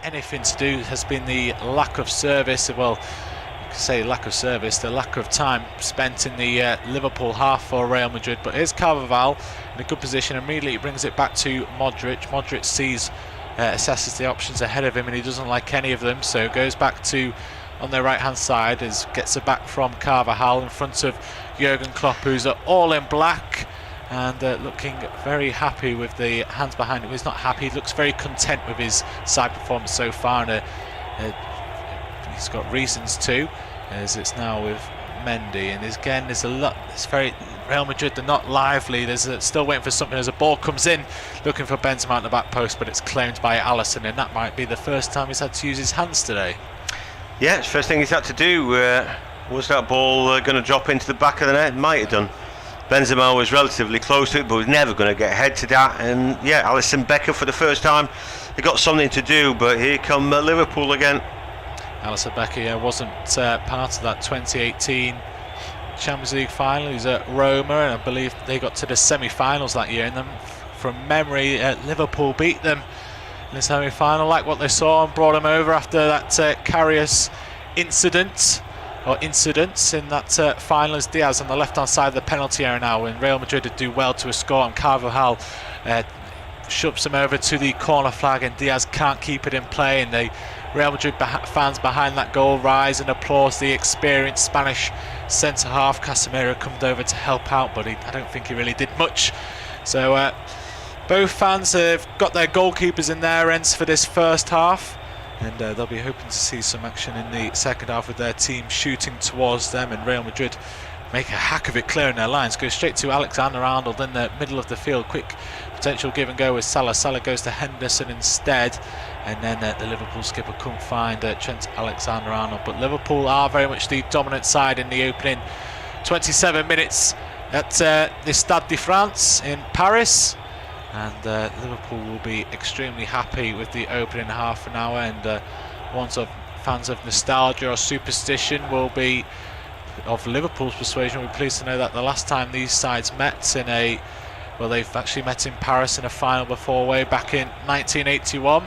anything to do has been the lack of service. Well, say lack of service, the lack of time spent in the Liverpool half for Real Madrid. But here's Carvajal in a good position, immediately brings it back to Modric. Modric assesses the options ahead of him, and he doesn't like any of them, so goes back to on their right hand side, gets it back from Carvajal in front of Jurgen Klopp, who's all in black and looking very happy with the hands behind him. He's not happy, he looks very content with his side performance so far, and he's got reasons to, as it's now with Mendy. And again, there's a lot, it's very Real Madrid, they're not lively, there's still waiting for something as a ball comes in, looking for Benzema at the back post, but it's claimed by Alisson, and that might be the first time he's had to use his hands today. Yeah, it's the first thing he's had to do. Was that ball going to drop into the back of the net? Might have done. Benzema was relatively close to it, but was never going to get ahead to that. And yeah, Alisson Becker for the first time, they got something to do, but here come Liverpool again. Alisson Becker wasn't part of that 2018 Champions League final. He was at Roma, and I believe they got to the semi-finals that year, and then from memory Liverpool beat them in the semi-final, like what they saw, and brought them over after that Karius incident, or incidents in that final, as Diaz on the left-hand side of the penalty area now, when Real Madrid did do well to score, and Carvajal shoves him over to the corner flag, and Diaz can't keep it in play, and the Real Madrid fans behind that goal rise and applause the experienced Spanish centre-half. Casemiro comes over to help out, but I don't think he really did much. So both fans have got their goalkeepers in their ends for this first half, and they'll be hoping to see some action in the second half with their team shooting towards them, and Real Madrid make a hack of it clearing their lines. Go straight to Alexander-Arnold in the middle of the field. Quick potential give and go with Salah. Salah goes to Henderson instead, and then the Liverpool skipper couldn't find Trent Alexander-Arnold. But Liverpool are very much the dominant side in the opening 27 minutes at the Stade de France in Paris, and Liverpool will be extremely happy with the opening half an hour, and ones of fans of nostalgia or superstition will be of Liverpool's persuasion. We're pleased to know that the last time these sides met in they've actually met in Paris in a final before, way back in 1981,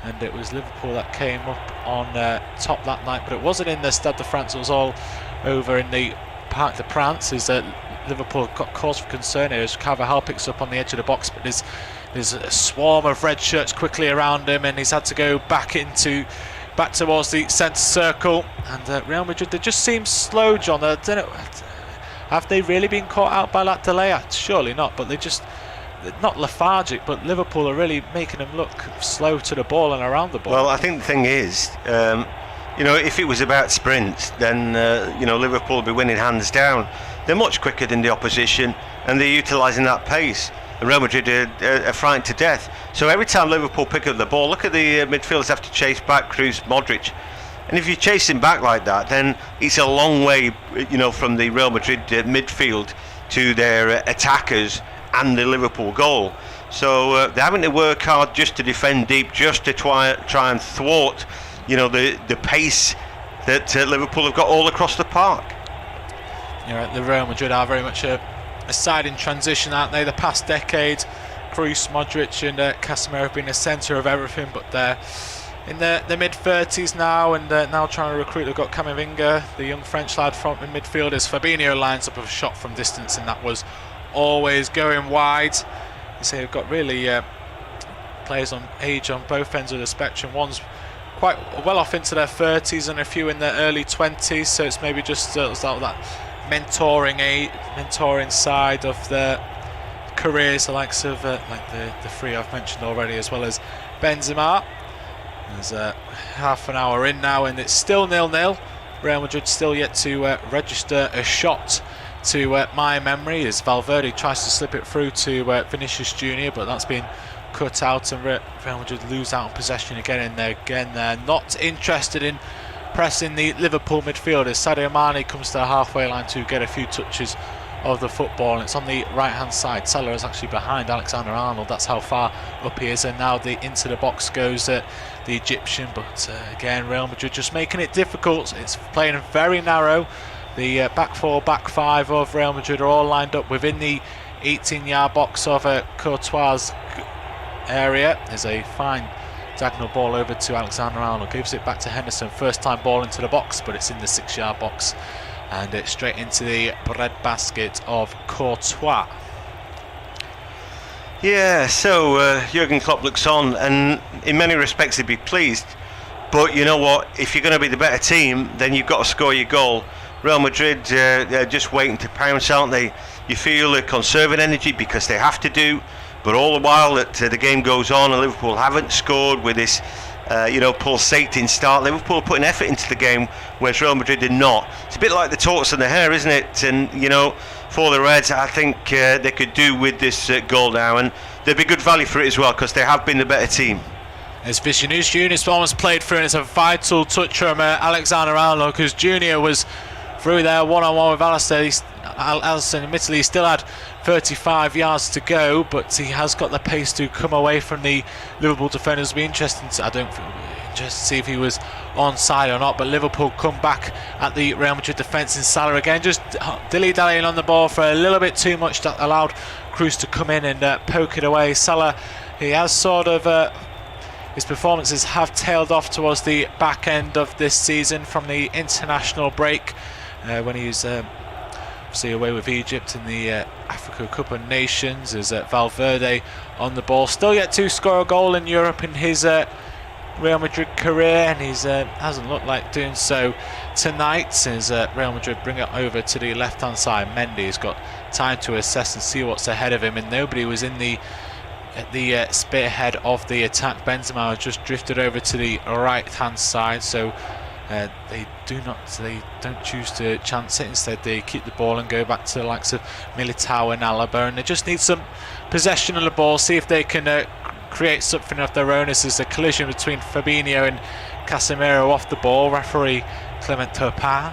and it was Liverpool that came up on top that night, but it wasn't in the Stade de France, it was all over in the Parc des Princes. Liverpool got cause for concern here as Carvajal picks up on the edge of the box, but there's a swarm of red shirts quickly around him, and he's had to go back towards the centre circle. And Real Madrid, they just seem slow, John. I don't know, have they really been caught out by that delay? Surely not, but they're not lethargic, but Liverpool are really making them look slow to the ball and around the ball. Well, I think the thing is, if it was about sprints, then Liverpool would be winning hands down. They're much quicker than the opposition, and they're utilising that pace. And Real Madrid are frightened to death. So every time Liverpool pick up the ball, look at the midfielders have to chase back Kroos, Modric. And if you're chasing back like that, then it's a long way, from the Real Madrid midfield to their attackers and the Liverpool goal. So they're having to work hard just to defend deep, just to try and thwart, the pace that Liverpool have got all across the park. You're right, the Real Madrid are very much a side in transition, aren't they? The past decade, Kroos, Modric and Casemiro have been the centre of everything, but they're in the mid-30s now, and now trying to recruit. They've got Camavinga, the young French lad from in midfield, as Fabinho lines up a shot from distance, and that was always going wide. You see, they've got really players on age on both ends of the spectrum. One's quite well off into their 30s and a few in their early 20s, so it's maybe just that mentoring side of their careers, the likes of like the three I've mentioned already, as well as Benzema. There's half an hour in now, and it's still 0-0. Real Madrid still yet to register a shot to my memory, as Valverde tries to slip it through to Vinicius Jr, but that's been cut out, and Real Madrid lose out on possession again. They're not interested in pressing the Liverpool midfielders. Sadio Mane comes to the halfway line to get a few touches of the football, and it's on the right hand side. Salah is actually behind Alexander-Arnold, that's how far up he is, and now into the box goes the Egyptian, but again Real Madrid just making it difficult. It's playing very narrow. The back four, back five of Real Madrid are all lined up within the 18-yard box of Courtois' area. There's a fine Diagonal ball over to Alexander-Arnold, gives it back to Henderson. First time ball into the box, but it's in the 6-yard box. And it's straight into the breadbasket of Courtois. Yeah, so Jurgen Klopp looks on, and in many respects he'd be pleased. But you know what? If you're going to be the better team, then you've got to score your goal. Real Madrid, they're just waiting to pounce, aren't they? You feel they're conserving energy because they have to do. But all the while that the game goes on and Liverpool haven't scored with this, pulsating start, Liverpool are putting effort into the game, whereas Real Madrid did not. It's a bit like the tortoise and the hare, isn't it? And, for the Reds, I think they could do with this goal now. And there'd be good value for it as well, because they have been the better team. As Vinicius Jr. almost played through, and it's a vital touch from Alexander-Arnold, because Jr. was through there one-on-one with Alisson. Admittedly, he still had 35 yards to go, but he has got the pace to come away from the Liverpool defenders. It'll be interesting to see if he was onside or not. But Liverpool come back at the Real Madrid defence in Salah again, just dilly-dallying on the ball for a little bit too much. That allowed Kroos to come in and poke it away. Salah, he has sort of his performances have tailed off towards the back end of this season from the international break, when he was obviously away with Egypt in the Africa Cup of Nations. As Valverde on the ball, still yet to score a goal in Europe in his Real Madrid career, and he's hasn't looked like doing so tonight. As Real Madrid bring it over to the left-hand side, Mendy's got time to assess and see what's ahead of him, and nobody was in the spearhead of the attack. Benzema has just drifted over to the right-hand side, so they don't choose to chance it. Instead, they keep the ball and go back to the likes of Militao and Alaba, and they just need some possession of the ball, see if they can create something of their own. This is a collision between Fabinho and Casemiro off the ball. Referee Clement Turpin.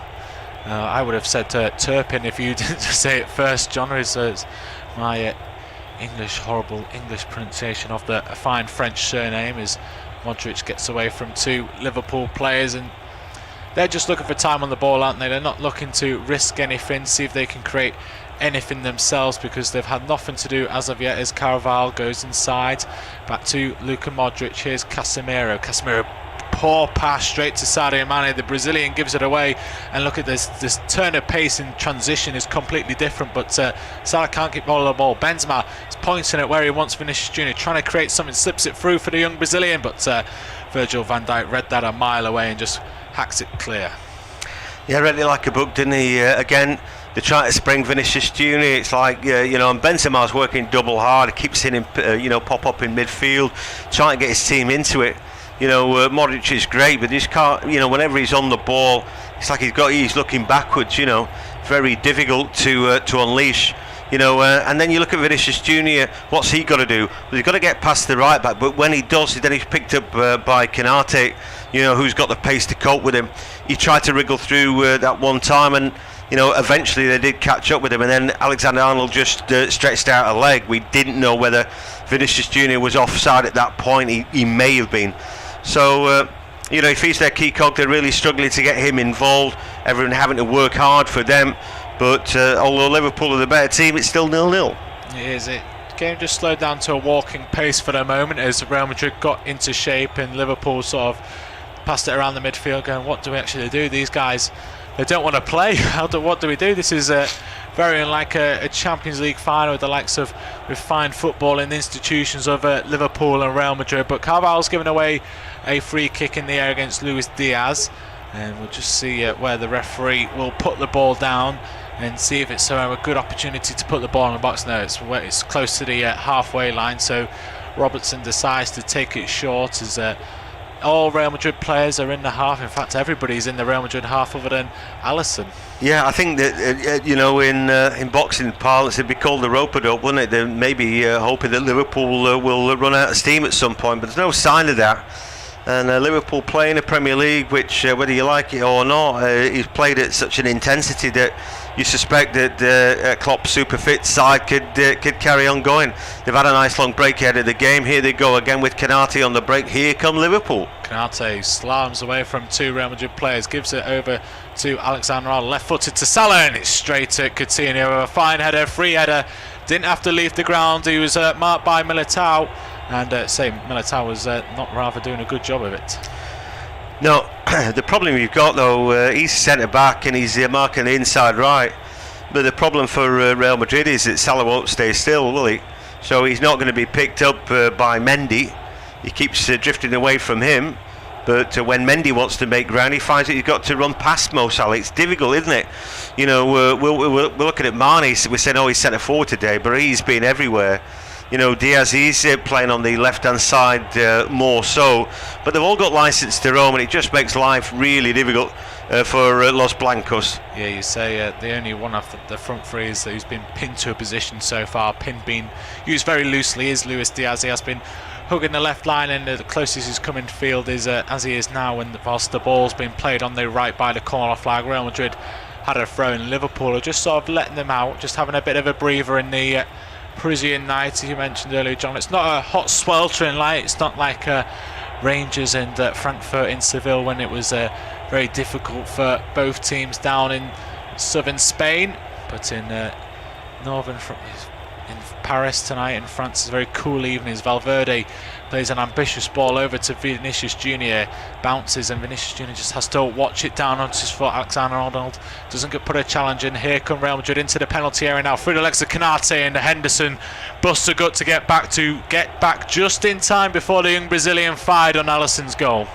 I would have said Turpin if you didn't say it first, John. It's my horrible English pronunciation of the fine French surname, as Modric gets away from two Liverpool players, and they're just looking for time on the ball, aren't they? They're not looking to risk anything, see if they can create anything themselves, because they've had nothing to do as of yet. As Carvalho goes inside, back to Luka Modric. Here's Casemiro. Poor pass straight to Sadio Mane. The Brazilian gives it away, and look at this turn of pace in transition is completely different, but Salah can't keep hold of the ball. Benzema is pointing at where he wants Vinicius Jr, trying to create something, slips it through for the young Brazilian, but Virgil van Dijk read that a mile away and just hacks it clear. Yeah, read it like a book, didn't he? Again, they're trying to spring Vinicius Jr. It's like, and Benzema's working double hard. He keeps seeing him, pop up in midfield, trying to get his team into it. Modric is great, but this can't, whenever he's on the ball, it's like he's looking backwards, very difficult to unleash, and then you look at Vinicius Jr, what's he got to do? Well, he's got to get past the right back, but when he does, then he's picked up by Konate, who's got the pace to cope with him. He tried to wriggle through that one time, and eventually they did catch up with him, and then Alexander-Arnold just stretched out a leg. We didn't know whether Vinicius Jr was offside at that point. He may have been. So, if he's their key cog, they're really struggling to get him involved. Everyone having to work hard for them. But although Liverpool are the better team, it's still 0-0. It is. The game just slowed down to a walking pace for the moment as Real Madrid got into shape, and Liverpool sort of passed it around the midfield going, what do we actually do? These guys, they don't want to play. What do we do? This is very unlike a Champions League final with the likes of refined football in the institutions of Liverpool and Real Madrid. But Carvalho's given away a free kick in the air against Luis Diaz, and we'll just see where the referee will put the ball down and see if it's a good opportunity to put the ball in the box. No, it's close to the halfway line, so Robertson decides to take it short, as all Real Madrid players are in the half. In fact, everybody's in the Real Madrid half other than Alisson. Yeah, I think that in boxing parlance it'd be called the rope-a-dope, wouldn't it? They're maybe hoping that Liverpool will run out of steam at some point, but there's no sign of that. And Liverpool play in the Premier League, which whether you like it or not, is played at such an intensity that you suspect that Klopp's super fit side could carry on going. They've had a nice long break ahead of the game. Here they go again with Konate on the break. Here come Liverpool. Konate slams away from two Real Madrid players, gives it over to Alexander-Arnold, left-footed to Salah, and it's straight at Coutinho. A fine header, free header. Didn't have to leave the ground. He was marked by Militao, and say Militao was not rather doing a good job of it. No, the problem you've got though, he's centre back and he's marking the inside right. But the problem for Real Madrid is that Salah won't stay still, will he? So he's not going to be picked up by Mendy. He keeps drifting away from him. But when Mendy wants to make ground, he finds that he's got to run past Mo Salah. It's difficult, isn't it? You know, we're looking at Mane. We're saying, oh, he's centre forward today, but he's been everywhere. You know, Diaz, he's playing on the left-hand side more so. But they've all got licence to roam, and it just makes life really difficult for Los Blancos. Yeah, you say the only one of the front three is who's been pinned to a position so far. Pin being used very loosely is Luis Diaz. He has been hugging the left line, and the closest he's come in field is as he is now, and whilst the ball's been played on the right by the corner flag. Real Madrid had a throw, and Liverpool are just sort of letting them out, just having a bit of a breather in the Parisian night, as you mentioned earlier, John. It's not a hot sweltering light. It's not like Rangers and Frankfurt in Seville when it was very difficult for both teams down in southern Spain, but in northern in Paris tonight in France, it's a very cool evening as Valverde plays an ambitious ball over to Vinicius Jr, bounces, and Vinicius Jr just has to watch it down onto his foot. Alexander-Arnold doesn't put a challenge in. Here come Real Madrid into the penalty area now, through the legs of Canate, and Henderson busts a gut to get back just in time before the young Brazilian fired on Alisson's goal.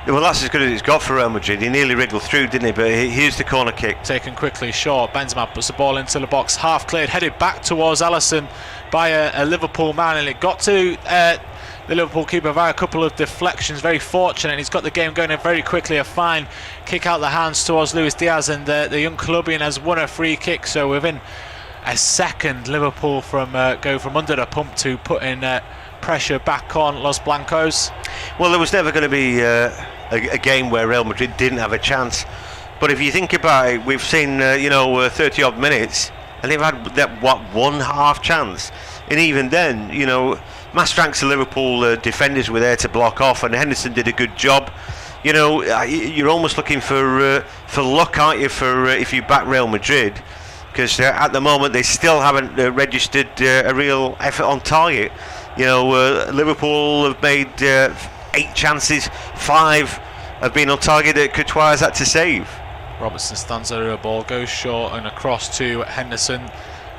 Well, that's as good as it's got for Real Madrid. He nearly wriggled through, didn't he? But here's the corner kick. Taken quickly short. Benzema puts the ball into the box, half cleared, headed back towards Alisson by a Liverpool man, and it got to the Liverpool keeper via a couple of deflections. Very fortunate, and he's got the game going very quickly. A fine kick out the hands towards Luis Diaz, and the young Colombian has won a free kick. So within a second, Liverpool go from under the pump to putting pressure back on Los Blancos. Well, there was never going to be a game where Real Madrid didn't have a chance. But if you think about it, we've seen 30 odd minutes, and they've had that one half chance, and even then, mass ranks of Liverpool defenders were there to block off, and Henderson did a good job. You're almost looking for luck, aren't you, for if you back Real Madrid, because at the moment they still haven't registered a real effort on target. Liverpool have made 8 chances, 5 have been on target that Courtois has had to save. Robertson stands over a ball, goes short and across to Henderson.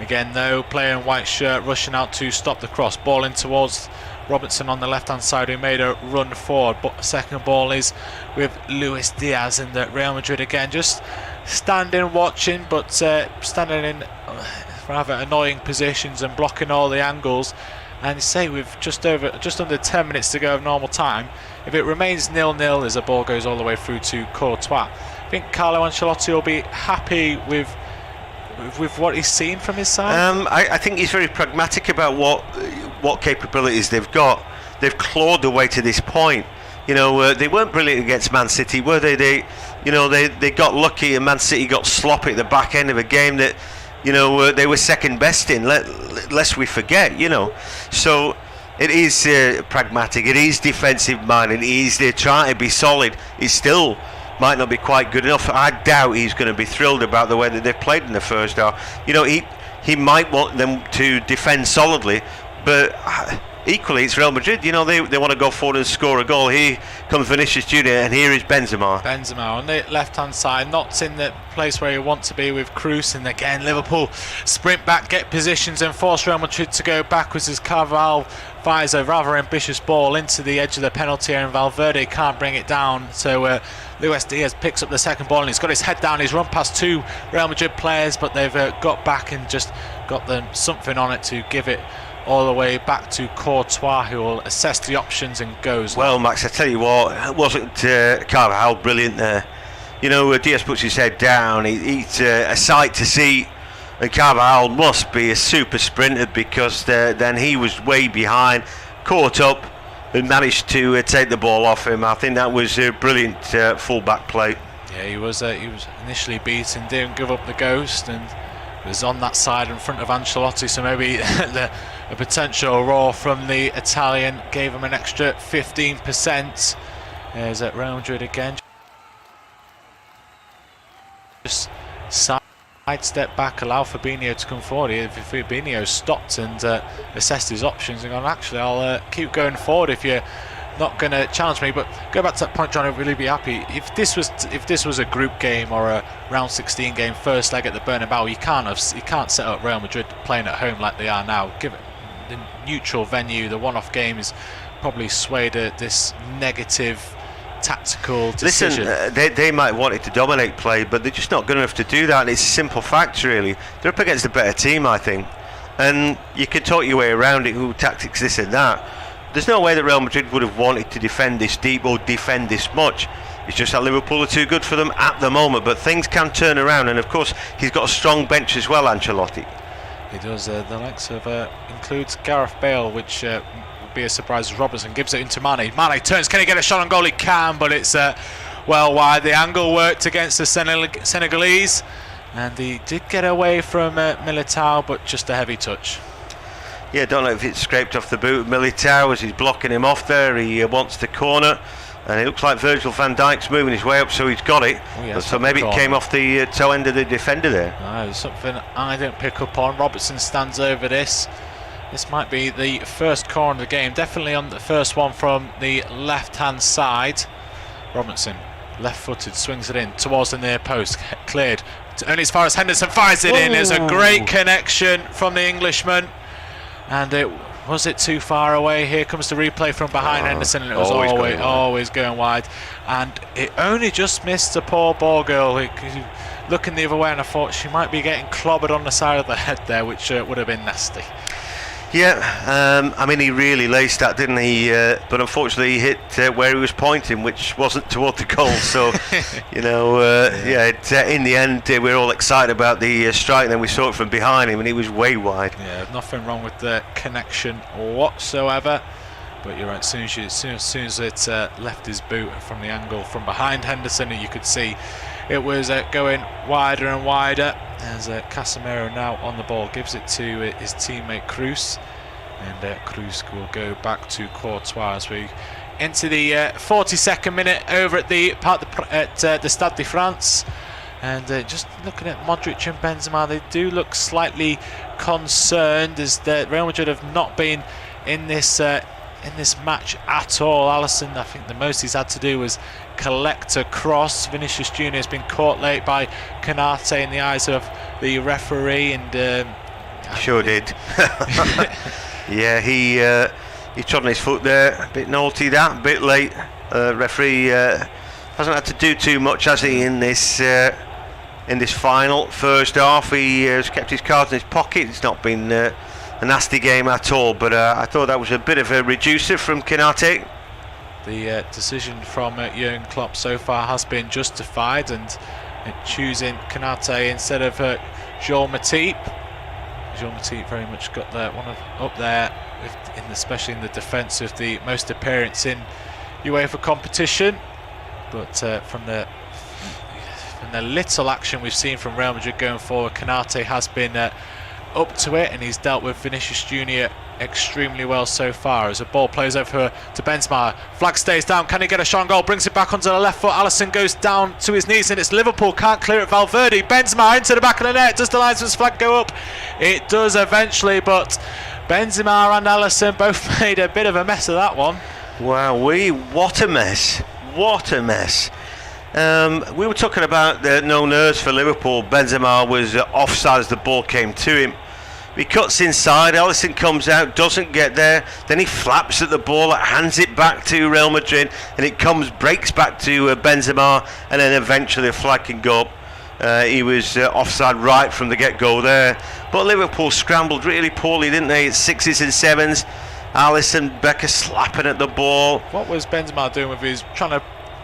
Again though, player in white shirt rushing out to stop the cross. Ball in towards Robertson on the left hand side, who made a run forward, but second ball is with Luis Diaz, and Real Madrid again just standing watching, but standing in rather annoying positions and blocking all the angles. And say with just under 10 minutes to go of normal time, if it remains 0-0 as the ball goes all the way through to Courtois, I think Carlo Ancelotti will be happy with what he's seen from his side. I think he's very pragmatic about what capabilities they've got. They've clawed their way to this point. They weren't brilliant against Man City, were they? They got lucky, and Man City got sloppy at the back end of a game that they were second best in, lest we forget, So it is pragmatic, it is defensive minded, they're trying to be solid. It still might not be quite good enough. I doubt he's going to be thrilled about the way that they've played in the first half. He might want them to defend solidly, but equally it's Real Madrid. They want to go forward and score a goal. Here comes Vinicius Jr, and here is Benzema on the left hand side, not in the place where you want to be with Cruz, and again Liverpool sprint back, get positions, and force Real Madrid to go backwards as Carvalho fires a rather ambitious ball into the edge of the penalty area, and Valverde can't bring it down. So Luis Diaz picks up the second ball, and he's got his head down. He's run past 2 Real Madrid players, but they've got back and just got them something on it to give it all the way back to Courtois, who will assess the options and goes. Well, Max, I tell you what, wasn't Carvalho brilliant there? Diaz puts his head down, he's a sight to see, and Carvalho must be a super sprinter, because then he was way behind, caught up, and managed to take the ball off him. I think that was a brilliant full-back play. Yeah, he was initially beaten, didn't give up the ghost, and was on that side in front of Ancelotti, so maybe a potential roar from the Italian gave him an extra 15%. There's at Real Madrid again. Just I'd step back, allow Fabinho to come forward. If Fabinho stopped and assessed his options and gone, actually, I'll keep going forward if you're not going to challenge me. But go back to that point, John, I'd really be happy if this was a group game or a round 16 game, first leg at the Bernabeu. You can't set up Real Madrid playing at home like they are now. Given the neutral venue, the one-off game is probably swayed this negative tactical decision. Listen, they might want it to dominate play, but they're just not good enough to do that. It's a simple fact, really. They're up against a better team, I think, and you can talk your way around it, tactics this and that. There's no way that Real Madrid would have wanted to defend this deep or defend this much. It's just that Liverpool are too good for them at the moment, but things can turn around, and of course he's got a strong bench as well, Ancelotti. He does. The likes of includes Gareth Bale, which would be a surprise as Robertson gives it into Mane. Mane turns, can he get a shot on goal? He can, but it's well wide. The angle worked against the Senegalese, and he did get away from Militao, but just a heavy touch. Yeah, don't know if it's scraped off the boot of Militao as he's blocking him off there. He wants the corner, and it looks like Virgil van Dijk's moving his way up, so he's got it. Oh, yeah, so maybe it came off the toe end of the defender there. No, something I didn't pick up on. Robertson stands over this. This might be the first corner of the game, definitely on the first one from the left-hand side. Robertson, left-footed, swings it in towards the near post, cleared only as far as Henderson fires it in. There's a great connection from the Englishman. And was it too far away? Here comes the replay from behind Henderson, and it was always going wide. And it only just missed the poor ball girl. Looking the other way, and I thought she might be getting clobbered on the side of the head there, which would have been nasty. Yeah, I mean, he really laced that, didn't he? But unfortunately, he hit where he was pointing, which wasn't toward the goal. So, you know, in the end, we were all excited about the strike, and then we saw it from behind him, and he was way wide. Yeah, nothing wrong with the connection whatsoever. But you're right, as soon as it left his boot from the angle from behind Henderson, you could see it was going wider and wider. As Casemiro now on the ball, gives it to his teammate Cruz, and Cruz will go back to Courtois as we into the 42nd minute over at the Stade de France. And just looking at Modric and Benzema, they do look slightly concerned, as the Real Madrid have not been in this match at all. Alisson, I think the most he's had to do was collect a cross. Vinicius Jr has been caught late by Konate in the eyes of the referee, and sure did. Yeah, he trod on his foot there, a bit naughty, that, a bit late. Referee hasn't had to do too much, has he, in this final first half. He has kept his cards in his pocket. It's not been a nasty game at all, but I thought that was a bit of a reducer from Konate. The decision from Jurgen Klopp so far has been justified, and choosing Konate instead of Joel Matip. Joel Matip very much got up there, especially in the defence, with the most appearance in UEFA competition. But from the little action we've seen from Real Madrid going forward, Konate has been up to it, and he's dealt with Vinicius Jr extremely well so far. As the ball plays over to Benzema, flag stays down, can he get a shot on goal? Brings it back onto the left foot. Alisson goes down to his knees, and it's Liverpool, can't clear it. Valverde, Benzema into the back of the net. Does the linesman's flag go up? It does eventually, but Benzema and Alisson both made a bit of a mess of that one. Wow, what a mess, what a mess. We were talking about no nerves for Liverpool. Benzema was offside as the ball came to him. He cuts inside, Alisson comes out, doesn't get there, then he flaps at the ball, hands it back to Real Madrid, and it breaks back to Benzema, and then eventually a flag can go up. He was offside right from the get-go there. But Liverpool scrambled really poorly, didn't they? It's 6s and 7s. Alisson, Becker slapping at the ball. What was Benzema doing with his trying to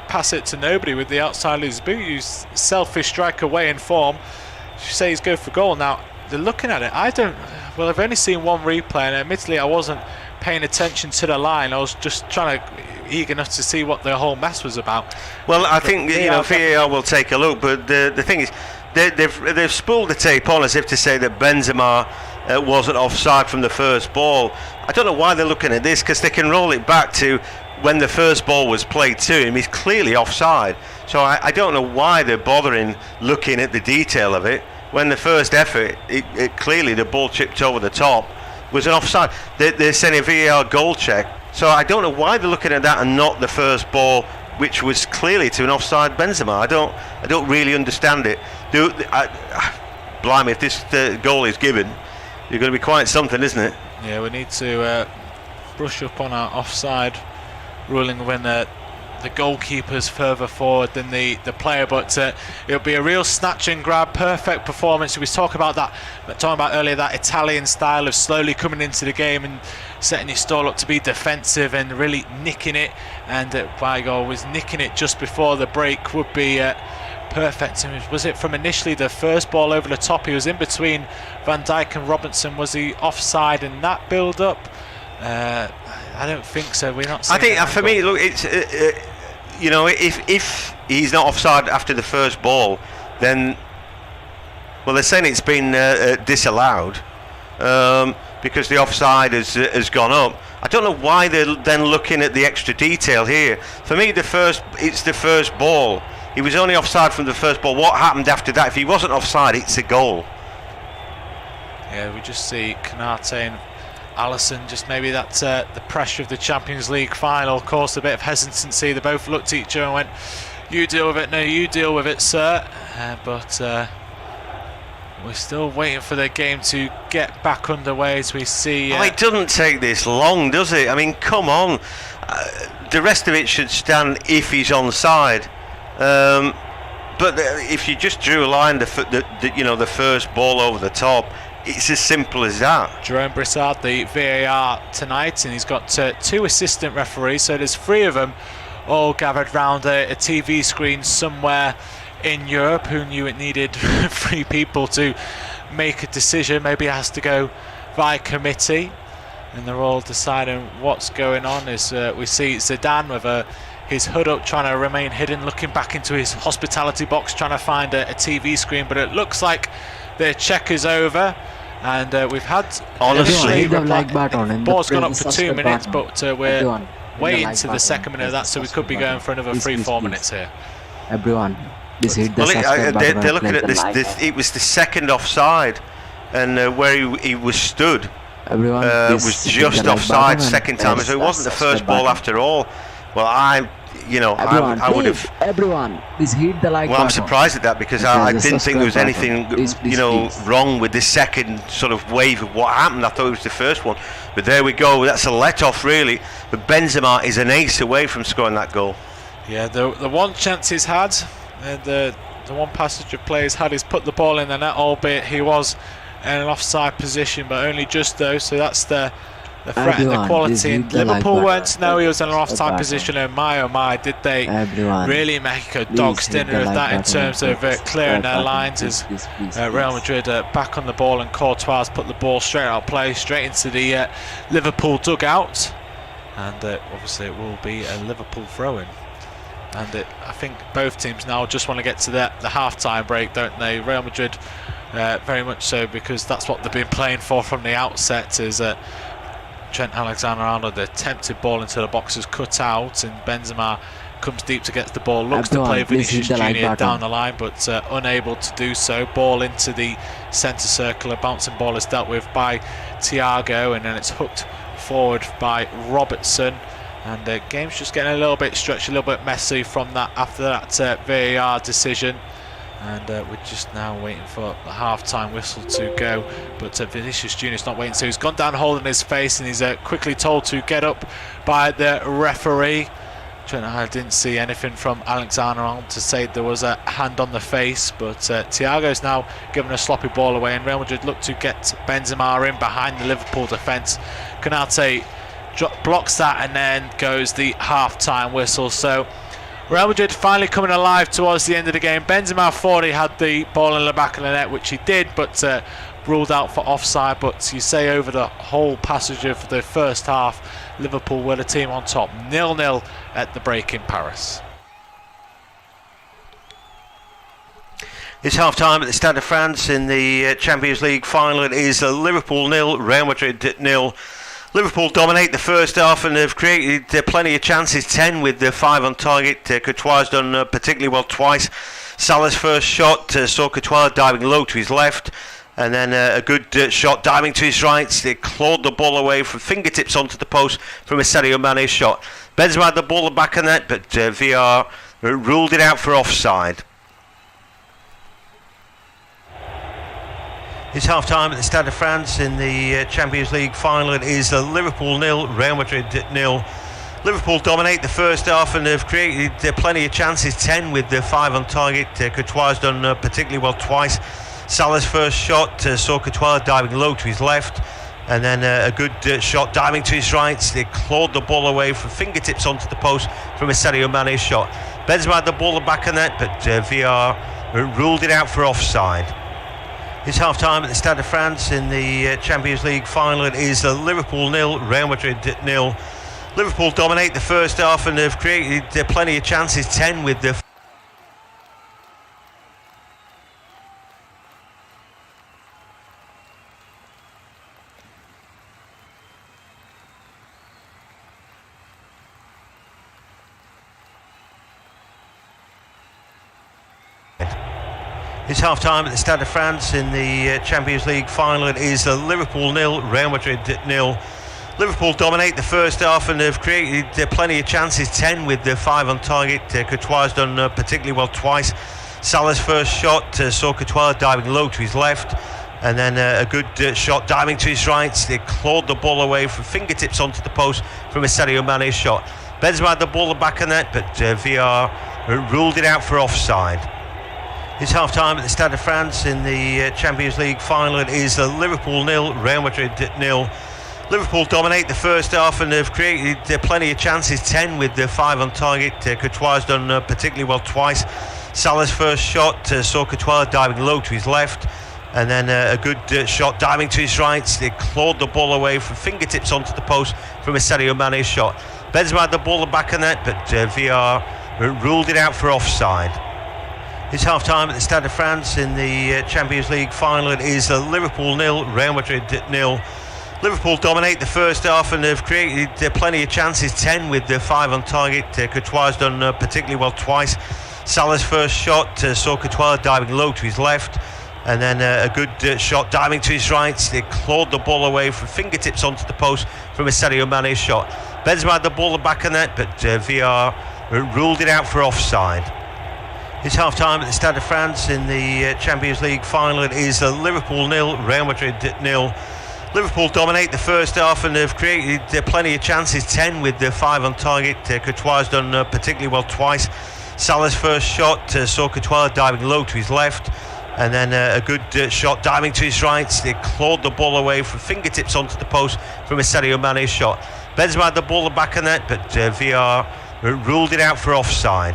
pass it to nobody with the outside of his boot? He's selfish striker away in form. You say he's go for goal now. They're looking at it. I've only seen one replay, and admittedly I wasn't paying attention to the line. I was just eager enough to see what the whole mess was about. Well, I think VAR will take a look, but the thing is, they've spooled the tape on as if to say that Benzema wasn't offside from the first ball. I don't know why they're looking at this, because they can roll it back to when the first ball was played to him. He's clearly offside, so I don't know why they're bothering looking at the detail of it. when the first effort, it clearly the ball chipped over the top, was an offside. They're saying a VAR goal check. So I don't know why they're looking at that and not the first ball, which was clearly to an offside Benzema. I don't really understand it. Blimey, if this goal is given, you're going to be quite something, isn't it? Yeah, we need to brush up on our offside ruling when the goalkeeper's further forward than the player, but it'll be a real snatch and grab, perfect performance. We was talking about earlier, that Italian style of slowly coming into the game and setting your stall up to be defensive and really nicking it, and Weigl was nicking it just before the break would be perfect. And was it from initially the first ball over the top? He was in between Van Dijk and Robinson. Was he offside in that build-up? I don't think so. We're not. I think for me, look, it's you know, if he's not offside after the first ball, then well, they're saying it's been disallowed because the offside has gone up. I don't know why they're then looking at the extra detail here. For me, it's the first ball. He was only offside from the first ball. What happened after that? If he wasn't offside, it's a goal. Yeah, we just see Konate and Alisson, just maybe that's the pressure of the Champions League final caused a bit of hesitancy. They both looked at each other and went, "You deal with it." "No, you deal with it, sir." But we're still waiting for the game to get back underway as we see. It doesn't take this long, does it? I mean, come on. The rest of it should stand if he's onside. But if you just drew a line, the first ball over the top, it's as simple as that. Jerome Brissard, the VAR tonight, and he's got two assistant referees, so there's three of them all gathered round a TV screen somewhere in Europe. Who knew it needed three people to make a decision? Maybe it has to go via committee, and they're all deciding what's going on. As we see Zidane with his hood up, trying to remain hidden, looking back into his hospitality box, trying to find a TV screen, but it looks like the check is over. And we've had, honestly, the ball's gone up for 2 minutes, but we're way into the second minute of that, so we could be going for another 3-4 minutes here. Everyone, please hit the subscribe button. They're looking at this. It was the second offside, and where he was stood was just offside second time, so it wasn't the first ball after all. Well, I would have. Everyone, please hit the like button. Well, I'm surprised at that because I didn't think there was anything, wrong with this second sort of wave of what happened. I thought it was the first one, but there we go. That's a let-off, really. But Benzema is an ace away from scoring that goal. Yeah, the one chance he's had, the one passage of play he's had is put the ball in the net, albeit he was in an offside position, but only just though. So that's the threat and the quality. And Liverpool weren't to know he was in an offside position, and oh my, did they really make a dog's dinner of that in terms of clearing their lines, as Real Madrid back on the ball, and Courtois put the ball straight out of play, straight into the Liverpool dugout, and obviously it will be a Liverpool throw-in. And I think both teams now just want to get to the half-time break, don't they? Real Madrid very much so, because that's what they've been playing for from the outset, is Trent Alexander-Arnold, the attempted ball into the box is cut out, and Benzema comes deep to get the ball, looks to play Vinicius Jr down the line, but unable to do so. Ball into the centre circle, a bouncing ball is dealt with by Thiago, and then it's hooked forward by Robertson, and the game's just getting a little bit stretched, a little bit messy from that after that VAR decision. And we're just now waiting for the half-time whistle to go, but Vinicius Jr is not waiting, so he's gone down holding his face, and he's quickly told to get up by the referee. I didn't see anything from Alexander-Arnold to say there was a hand on the face, but Thiago's now given a sloppy ball away, and Real Madrid look to get Benzema in behind the Liverpool defence. Konate blocks that, and then goes the half-time whistle. So Real Madrid finally coming alive towards the end of the game. Benzema thought he had the ball in the back of the net, which he did, but ruled out for offside. But you say over the whole passage of the first half, Liverpool were the team on top. 0-0 at the break in Paris. It's half-time at the Stade de France in the Champions League final. It is Liverpool 0, Real Madrid 0. Liverpool dominate the first half and have created plenty of chances, 10 with the 5 on target. Courtois done particularly well twice. Salah's first shot, saw Courtois diving low to his left, and then a good shot diving to his right. They clawed the ball away from fingertips onto the post from a Sadio Mané shot. Benzema had the ball at the back of net, but VR ruled it out for offside. It's half time at the Stade de France in the Champions League final. It is Liverpool 0, Real Madrid 0. Liverpool dominate the first half and have created plenty of chances, 10 with the 5 on target. Courtois done particularly well twice. Salah's first shot, saw Courtois diving low to his left, and then a good shot diving to his right. They clawed the ball away from fingertips onto the post from a Sadio Mané shot. Benzema had the ball at the back of net, but VR ruled it out for offside. It's half time at the Stade de France in the Champions League final. It is Liverpool 0, Real Madrid 0. Liverpool dominate the first half and have created plenty of chances, 10 with the It's half time at the Stade de France in the Champions League final. It is Liverpool 0, Real Madrid 0. Liverpool dominate the first half and have created plenty of chances, 10 with the 5 on target. Courtois done particularly well twice. Salah's first shot, saw Courtois diving low to his left, and then a good shot diving to his right. They clawed the ball away from fingertips onto the post from a Sadio Mané shot. Benzema had the ball at the back of net, but VR ruled it out for offside. It's half time at the Stade de France in the Champions League final. It is Liverpool 0, Real Madrid 0. Liverpool dominate the first half and have created plenty of chances, 10 with the 5 on target. Courtois done particularly well twice. Salah's first shot, saw Courtois diving low to his left, and then a good shot diving to his right. They clawed the ball away from fingertips onto the post from a Sadio Mané shot. Benzema had the ball at the back of net, but VR ruled it out for offside. It's half time at the Stade de France in the Champions League final. It is Liverpool 0, Real Madrid 0. Liverpool dominate the first half and have created plenty of chances, 10 with the 5 on target. Courtois done particularly well twice. Salah's first shot, saw Courtois diving low to his left, and then a good shot diving to his right. They clawed the ball away from fingertips onto the post from a Sadio Mané shot. Benzema had the ball at the back of net, but VR ruled it out for offside. It's half time at the Stade de France in the Champions League final. It is Liverpool 0, Real Madrid 0. Liverpool dominate the first half and have created plenty of chances, 10 with the 5 on target. Courtois done particularly well twice. Salah's first shot, saw Courtois diving low to his left, and then a good shot diving to his right. They clawed the ball away from fingertips onto the post from a Sadio Mané shot. Benzema had the ball at the back of net, but VR ruled it out for offside.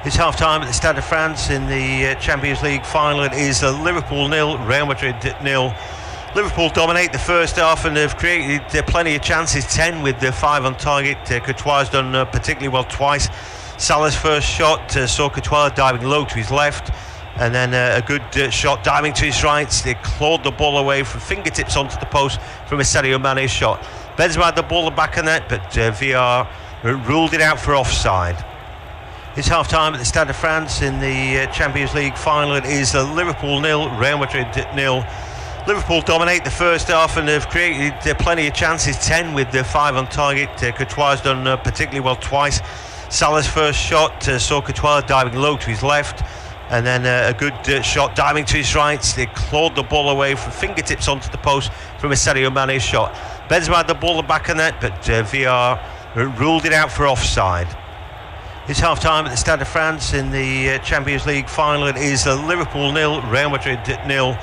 It's half time at the Stade de France in the Champions League final. It is Liverpool 0, Real Madrid 0. Liverpool dominate the first half and have created plenty of chances, 10 with the 5 on target. Courtois done particularly well twice. Salah's first shot, saw Courtois diving low to his left, and then a good shot diving to his right. They clawed the ball away from fingertips onto the post from a Sadio Mané shot. Benzema had the ball at the back of net, but VR ruled it out for offside. It's half time at the Stade de France in the Champions League final. It is Liverpool 0, Real Madrid 0. Liverpool dominate the first half and have created plenty of chances, 10 with the 5 on target. Courtois done particularly well twice. Salah's first shot, saw Courtois diving low to his left, and then a good shot diving to his right. They clawed the ball away from fingertips onto the post from a Sadio Mané shot. Benzema had the ball at the back of net, but VR ruled it out for offside. It's half time at the Stade de France in the Champions League final. It is Liverpool 0, Real Madrid 0.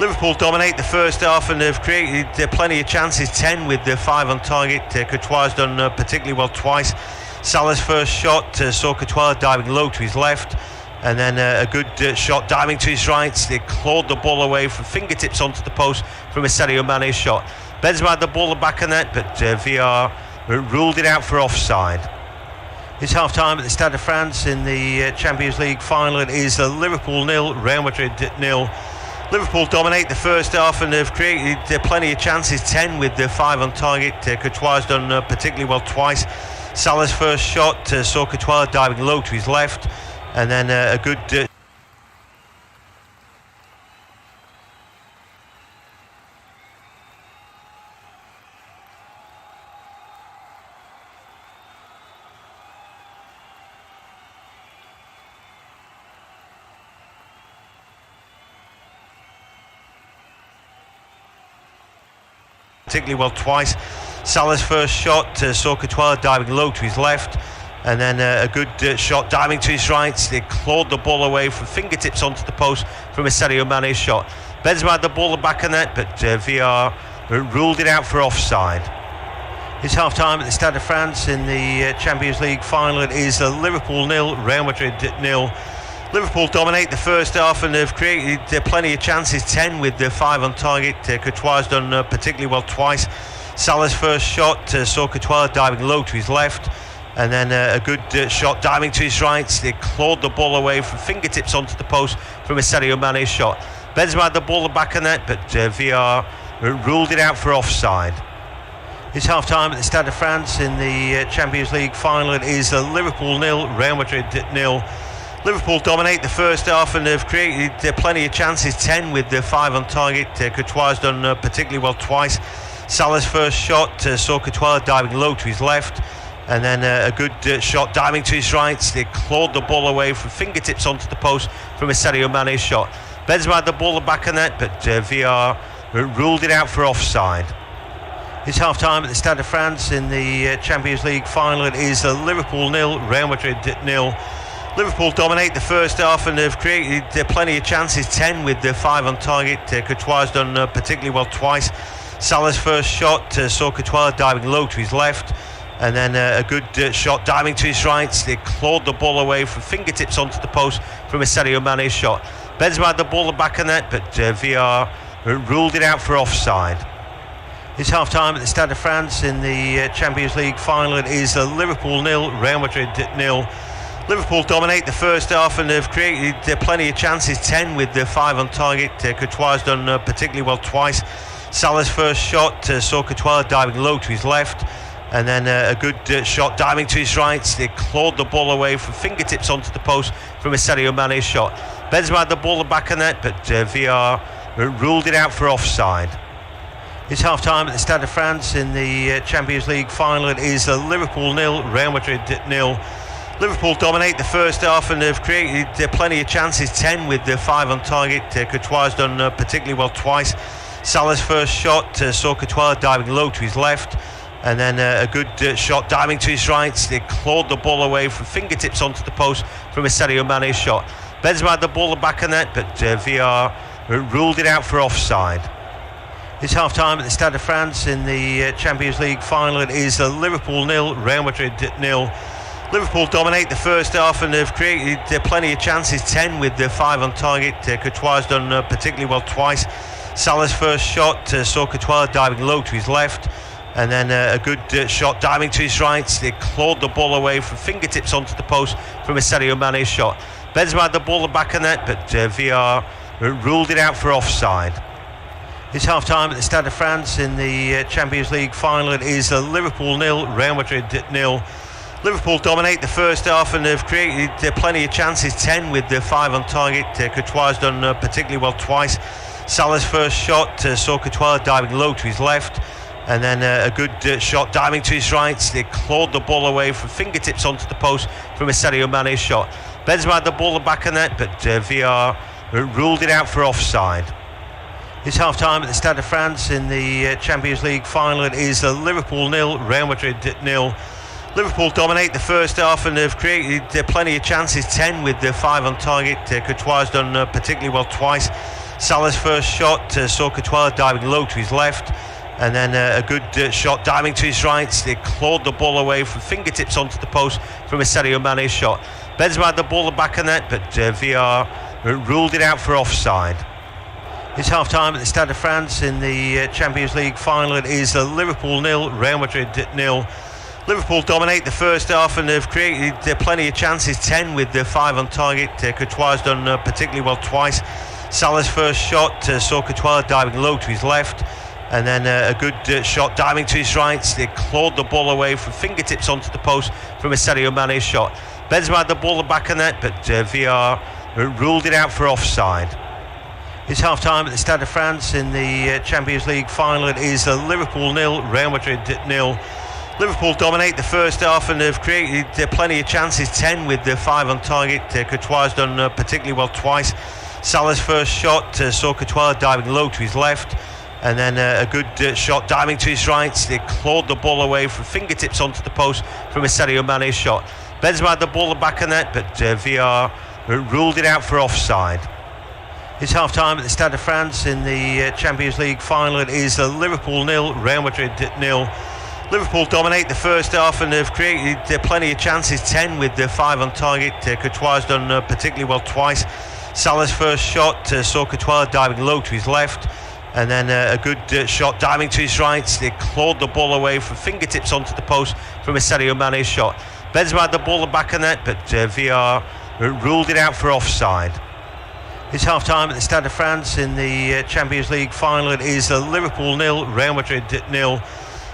Liverpool dominate the first half and have created plenty of chances, 10 with the 5 on target. Courtois done particularly well twice. Salah's first shot, saw Courtois diving low to his left, and then a good shot diving to his right. They clawed the ball away from fingertips onto the post from a Sadio Mané shot. Benzema had the ball at the back of net, but VR ruled it out for offside. It's half time at the Stade de France in the Champions League final. It is Liverpool 0, Real Madrid 0. Liverpool dominate the first half and have created plenty of chances, 10 with 5 on target. Courtois done particularly well twice. Salah's first shot, saw Courtois diving low to his left, and then a good particularly well twice. Salah's first shot, saw Courtois diving low to his left, and then a good shot diving to his right. They clawed the ball away from fingertips onto the post from a Sadio Mané shot. Benzema had the ball at the back of net, but VR ruled it out for offside. It's half time at the Stade de France in the Champions League final. It is Liverpool 0, Real Madrid 0. Liverpool dominate the first half and have created plenty of chances, 10 with 5 on target. Courtois done particularly well twice. Salah's first shot, saw Courtois diving low to his left, and then a good shot diving to his right. They clawed the ball away from fingertips onto the post from a Sadio Mané shot. Benzema had the ball at the back of net, but VR ruled it out for offside. It's half time at the Stade de France in the Champions League final. It is Liverpool 0, Real Madrid 0. Liverpool dominate the first half and have created plenty of chances, 10 with 5 on target. Courtois done particularly well twice. Salah's first shot, saw Courtois diving low to his left, and then a good shot diving to his right. They clawed the ball away from fingertips onto the post from a Sadio Mané shot. Benzema had the ball at the back of net, but VR ruled it out for offside. It's half time at the Stade de France in the Champions League final. It is Liverpool 0, Real Madrid 0. Liverpool dominate the first half and have created plenty of chances, 10 with 5 on target. Courtois done particularly well twice. Salah's first shot, saw Courtois diving low to his left, and then a good shot diving to his right. They clawed the ball away from fingertips onto the post from a Sadio Mané shot. Benzema had the ball at the back of net, but VR ruled it out for offside. It's half time at the Stade de France in the Champions League final. It is Liverpool 0, Real Madrid 0. Liverpool dominate the first half and have created plenty of chances, 10 with 5 on target. Courtois done particularly well twice. Salah's first shot, saw Courtois diving low to his left, and then a good shot diving to his right. They clawed the ball away from fingertips onto the post from a Sadio Mané shot. Benzema had the ball at the back of net, but VR ruled it out for offside. It's half time at the Stade de France in the Champions League final. It is Liverpool 0, Real Madrid 0. Liverpool dominate the first half and have created plenty of chances, 10 with 5 on target. Courtois done particularly well twice. Salah's first shot, saw Courtois diving low to his left, and then a good shot diving to his right. They clawed the ball away from fingertips onto the post from a Sadio Mané shot. Benzema had the ball at the back of net, but VR ruled it out for offside. It's half time at the Stade de France in the Champions League final. It is Liverpool 0, Real Madrid 0. Liverpool dominate the first half and have created plenty of chances, 10 with 5 on target. Courtois done particularly well twice. Salah's first shot, saw Courtois diving low to his left, and then a good shot diving to his right. They clawed the ball away from fingertips onto the post from a Sadio Mané shot. Benzema had the ball at the back of net, but VR ruled it out for offside. It's half time at the Stade de France in the Champions League final. It is Liverpool 0, Real Madrid 0. Liverpool dominate the first half and have created plenty of chances, 10 with 5 on target. Courtois done particularly well twice. Salah's first shot, saw Courtois diving low to his left, and then a good shot diving to his right. They clawed the ball away from fingertips onto the post from a Sadio Mané shot. Benzema had the ball at the back of net, but VR ruled it out for offside. It's half time at the Stade de France in the Champions League final. It is Liverpool 0, Real Madrid 0. Liverpool dominate the first half and have created plenty of chances, 10 with 5 on target. Courtois done particularly well twice. Salah's first shot, saw Courtois diving low to his left, and then a good shot diving to his right. They clawed the ball away from fingertips onto the post from a Sadio Mané shot. Benzema had the ball at the back of net, but VR ruled it out for offside. It's half time at the Stade de France in the Champions League final. It is Liverpool 0, Real Madrid 0. Liverpool dominate the first half and have created plenty of chances, 10 with 5 on target. Courtois done particularly well twice. Salah's first shot, Courtois diving low to his left, and then a good shot diving to his right. They clawed the ball away from fingertips onto the post from a Sadio Mane shot. Benzema had the ball at the back of net, but VR ruled it out for offside. It's half-time at the Stade de France in the Champions League final. It is Liverpool 0, Real Madrid 0. Liverpool dominate the first half and have created plenty of chances, 10 with 5 on target. Courtois has done particularly well twice. Salah's first shot, Courtois diving low to his left, and then a good shot diving to his right. They clawed the ball away from fingertips onto the post from a Sadio Mane shot. Benzema had the ball at the back of net, but VR ruled it out for offside. It's half-time at the Stade de France in the Champions League final. It is Liverpool 0, Real Madrid 0. Liverpool dominate the first half and have created plenty of chances, 10 with 5 on target. Courtois has done particularly well twice. Salah's first shot, Courtois diving low to his left, and then a good shot diving to his right. They clawed the ball away from fingertips onto the post from a Sadio Mane shot. Benzema had the ball at the back of net, but VR ruled it out for offside. It's half-time at the Stade de France in the Champions League final. It is Liverpool 0, Real Madrid 0.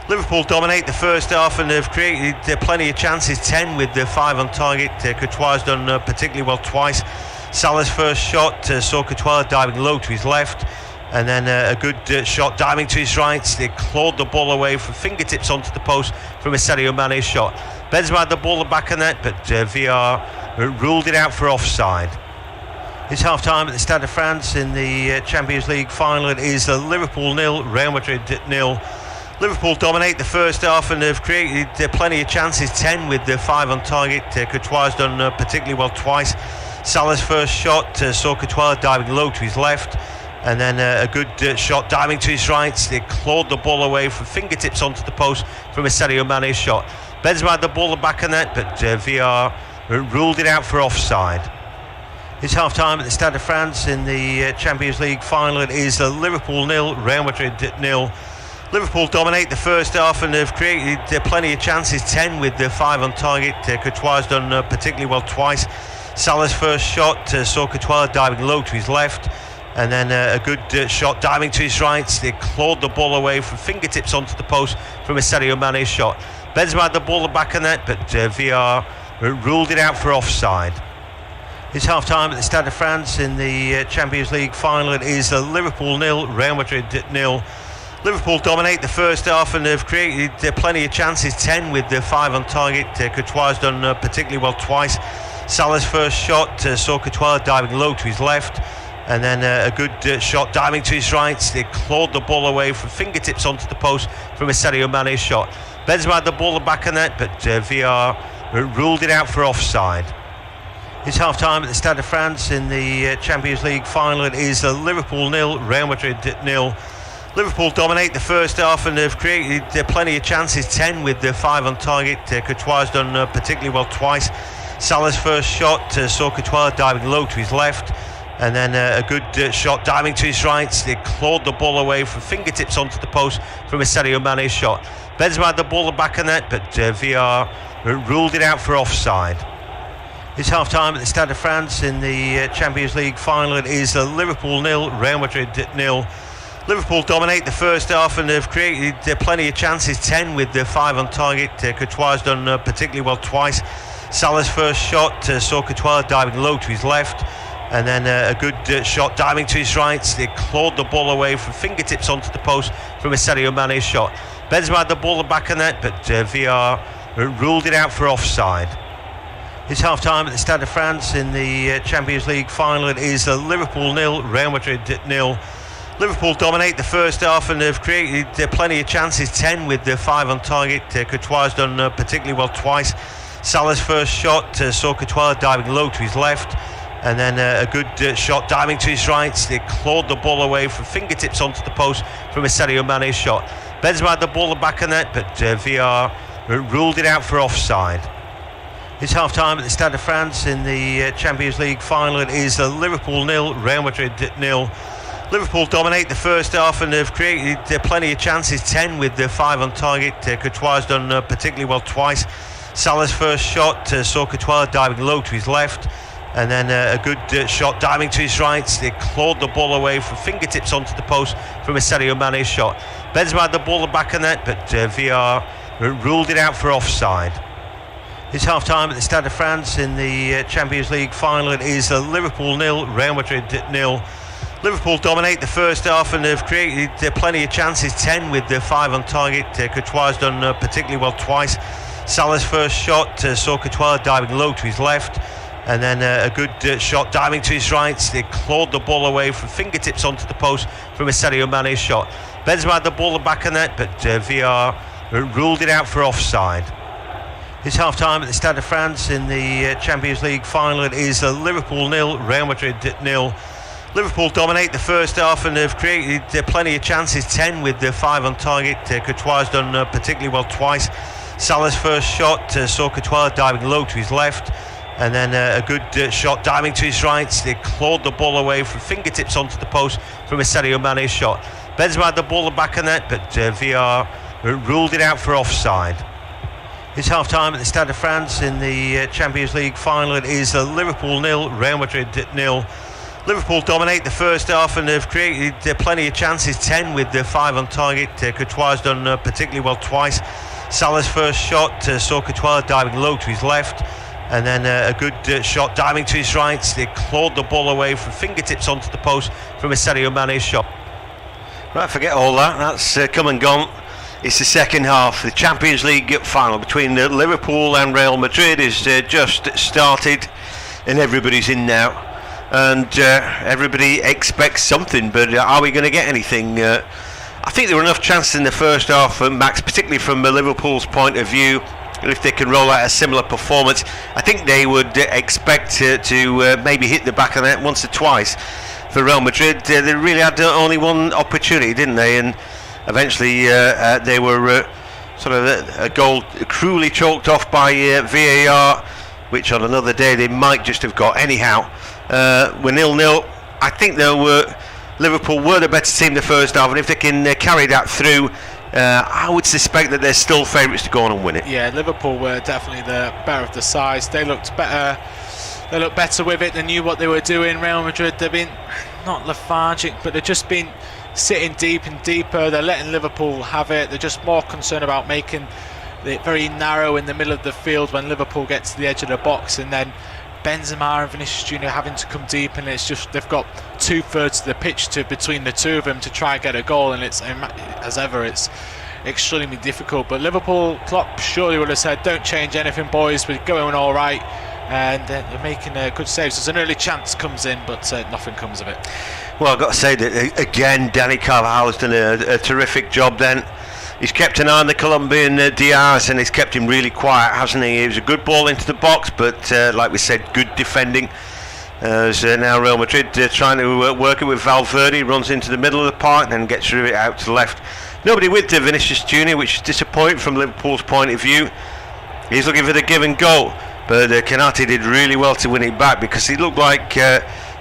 Liverpool dominate the first half and have created plenty of chances, 10 with 5 on target. Courtois has done particularly well twice. Salah's first shot, Courtois diving low to his left, and then a good shot diving to his right. They clawed the ball away from fingertips onto the post from a Sadio Mane shot. Benzema had the ball at the back of net, but VR ruled it out for offside. It's half-time at the Stade de France in the Champions League final. It is Liverpool 0, Real Madrid 0. Liverpool dominate the first half and have created plenty of chances, 10 with 5 on target. Courtois has done particularly well twice. Salah's first shot, Courtois diving low to his left, and then a good shot diving to his right. They clawed the ball away from fingertips onto the post from a Sadio Mane shot. Benzema had the ball at the back of net, but VR ruled it out for offside. It's half-time at the Stade de France in the Champions League final. It is Liverpool 0, Real Madrid 0. Liverpool dominate the first half and have created plenty of chances, 10 with 5 on target. Courtois has done particularly well twice. Salah's first shot, Courtois diving low to his left, and then a good shot diving to his right. They clawed the ball away from fingertips onto the post from a Sadio Mane shot. Benzema had the ball at the back of net, but VR ruled it out for offside. It's half-time at the Stade de France in the Champions League final. It is Liverpool 0, Real Madrid 0. Liverpool dominate the first half and have created plenty of chances, 10 with 5 on target. Courtois has done particularly well twice. Salah's first shot, Courtois diving low to his left, and then a good shot diving to his right. They clawed the ball away from fingertips onto the post from a Sadio Mane shot. Benzema had the ball at the back of net, but VR ruled it out for offside. It's half-time at the Stade de France in the Champions League final. It is Liverpool 0, Real Madrid 0. Liverpool dominate the first half and have created plenty of chances, 10 with 5 on target. Courtois has done particularly well twice. Salah's first shot, Courtois diving low to his left, and then a good shot diving to his right. They clawed the ball away from fingertips onto the post from a Sadio Mane shot. Benzema had the ball at the back of net, but VR ruled it out for offside. It's half-time at the Stade de France in the Champions League final. It is Liverpool 0, Real Madrid 0. Liverpool dominate the first half and have created plenty of chances, 10 with 5 on target. Courtois has done particularly well twice. Salah's first shot, Courtois diving low to his left, and then a good shot diving to his right. They clawed the ball away from fingertips onto the post from a Sadio Mane shot. Benzema had the ball at the back of net, but VR ruled it out for offside. It's half-time at the Stade de France in the Champions League final. It is Liverpool 0, Real Madrid 0. Liverpool dominate the first half and have created plenty of chances, 10 with 5 on target. Courtois has done particularly well twice. Salah's first shot, Courtois diving low to his left, and then a good shot diving to his right. They clawed the ball away from fingertips onto the post from a Sadio Mane shot. Benzema had the ball at the back of net, but VR ruled it out for offside. It's half-time at the Stade de France in the Champions League final. It is Liverpool 0, Real Madrid 0. Liverpool dominate the first half and have created plenty of chances, 10 with 5 on target. Courtois has done particularly well twice. Salah's first shot, Courtois diving low to his left, and then a good shot diving to his right. They clawed the ball away from fingertips onto the post from a Sadio Mané shot. Benzema had the ball at the back of net, but VR ruled it out for offside. It's half-time at the Stade de France in the Champions League final. It is Liverpool 0, Real Madrid 0. Liverpool dominate the first half and have created plenty of chances, 10 with 5 on target. Courtois has done particularly well twice. Salah's first shot saw Courtois diving low to his left, and then a good shot diving to his right. They clawed the ball away from fingertips onto the post from a Sadio Mané shot. Benzema had the ball at the back of net, but VR ruled it out for offside. It's half-time at the Stade de France in the Champions League final. It is Liverpool 0, Real Madrid 0. Liverpool dominate the first half and have created plenty of chances, 10 with 5 on target. Courtois has done particularly well twice. Salah's first shot saw Courtois diving low to his left, and then a good shot diving to his right. They clawed the ball away from fingertips onto the post from a Sadio Mané shot. Benzema had the ball at the back of net, but VR ruled it out for offside. It's half-time at the Stade de France in the Champions League final. It is Liverpool 0, Real Madrid 0. Liverpool dominate the first half and have created plenty of chances, 10 with 5 on target. Courtois has done particularly well twice. Salah's first shot saw Courtois diving low to his left, and then a good shot diving to his right. They clawed the ball away from fingertips onto the post from a Sadio Mané shot. Right, forget all that. That's come and gone. It's the second half. The Champions League final between Liverpool and Real Madrid is just started, and everybody's in now, and everybody expects something, but are we going to get anything? I think there were enough chances in the first half, Max, particularly from Liverpool's point of view. If they can roll out a similar performance, I think they would expect to maybe hit the back of the net once or twice. For Real Madrid, they really had only one opportunity, didn't they? And eventually they were sort of a goal cruelly chalked off by VAR, which on another day they might just have got. Anyhow, we're 0-0. I think Liverpool were the better team the first half, and if they can carry that through, I would suspect that they're still favourites to go on and win it. Yeah, Liverpool were definitely the better of the sides. They looked better. They looked better with it. They knew what they were doing. Real Madrid, they've been not lethargic, but they've just been sitting deep and deeper. They're letting Liverpool have it. They're just more concerned about making it very narrow in the middle of the field when Liverpool get to the edge of the box, and then Benzema and Vinicius Jr having to come deep, and it's just they've got 2/3 of the pitch between the two of them to try and get a goal, and it's, as ever, it's extremely difficult. But Liverpool, Klopp surely would have said, don't change anything, boys, we're going all right, and they're making good saves. There's an early chance comes in, but nothing comes of it. Well, I've got to say that again, Danny Carvajal's done a terrific job then. He's kept an eye on the Colombian Diaz, and he's kept him really quiet, hasn't he? It was a good ball into the box, but like we said, good defending. As now Real Madrid trying to work it with Valverde, runs into the middle of the park and then gets rid of it out to the left. Nobody with Vinicius Jr, which is disappointing from Liverpool's point of view. He's looking for the give and go, but Konate did really well to win it back, because it looked like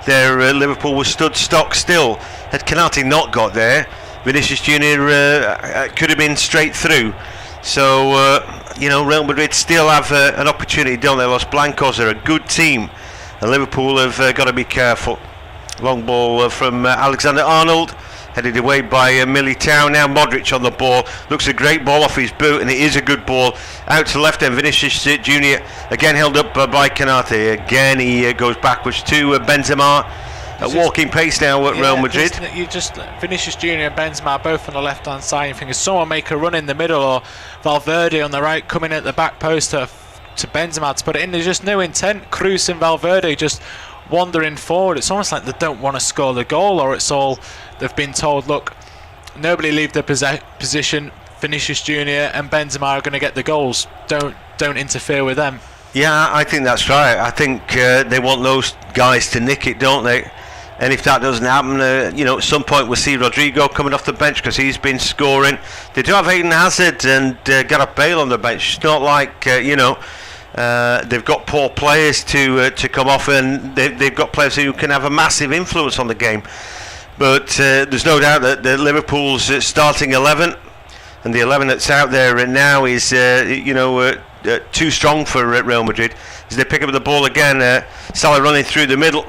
Liverpool was stood stock still. Had Konate not got there, Vinicius Jr could have been straight through. So Real Madrid still have an opportunity, don't they? Los Blancos are a good team, and Liverpool have got to be careful. Long ball from Alexander-Arnold, headed away by Militao. Now Modric on the ball, looks a great ball off his boot, and it is a good ball out to left end. Vinicius Jr again held up by Konate. Again he goes backwards to Benzema. At walking pace now at Real Madrid. Vinicius Jr and Benzema both on the left hand side. You think, if someone make a run in the middle, or Valverde on the right coming at the back post to Benzema to put it in, there's just no intent. Cruz and Valverde just wandering forward. It's almost like they don't want to score the goal, or it's all they've been told, look, nobody leave their position. Vinicius Jr and Benzema are going to get the goals. Don't interfere with them. Yeah, I think that's right. I think they want those guys to nick it, don't they? And if that doesn't happen, at some point we'll see Rodrigo coming off the bench, because he's been scoring. They do have Eden Hazard and Gareth Bale on the bench. It's not like they've got poor players to come off, and they've got players who can have a massive influence on the game. But there's no doubt that Liverpool's starting 11, and the 11 that's out there now is too strong for Real Madrid as they pick up the ball again. Salah running through the middle,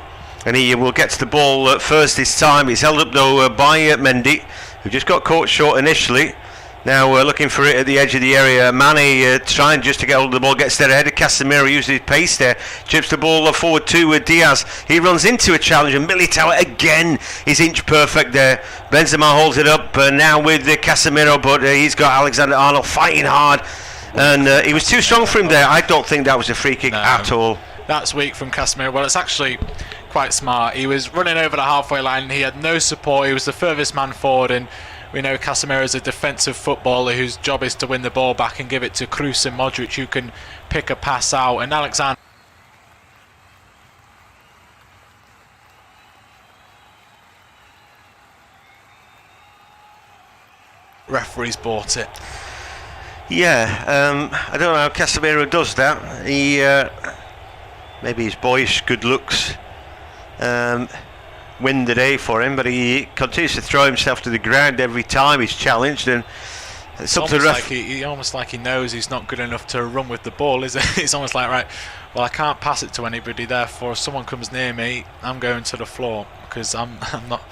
and he will get to the ball first this time. He's held up though by Mendy, who just got caught short initially. Now looking for it at the edge of the area. Mane trying just to get hold of the ball, gets there ahead of Casemiro, uses his pace there, chips the ball forward to Diaz. He runs into a challenge, and Militao again is inch perfect there. Benzema holds it up now with Casemiro, but he's got Alexander-Arnold fighting hard, and he was too strong for him there. I don't think that was a free kick at all. That's weak from Casemiro. Well, it's actually quite smart. He was running over the halfway line, he had no support, he was the furthest man forward, and we know Casemiro is a defensive footballer whose job is to win the ball back and give it to Kroos and Modric, who can pick a pass out. And Alexander, referees bought it. Yeah, I don't know how Casemiro does that. He maybe his boyish good looks win the day for him, but he continues to throw himself to the ground every time he's challenged, and it's almost like he almost like he knows he's not good enough to run with the ball, is it? It's almost like, right, well, I can't pass it to anybody, therefore if someone comes near me, I'm going to the floor because I'm not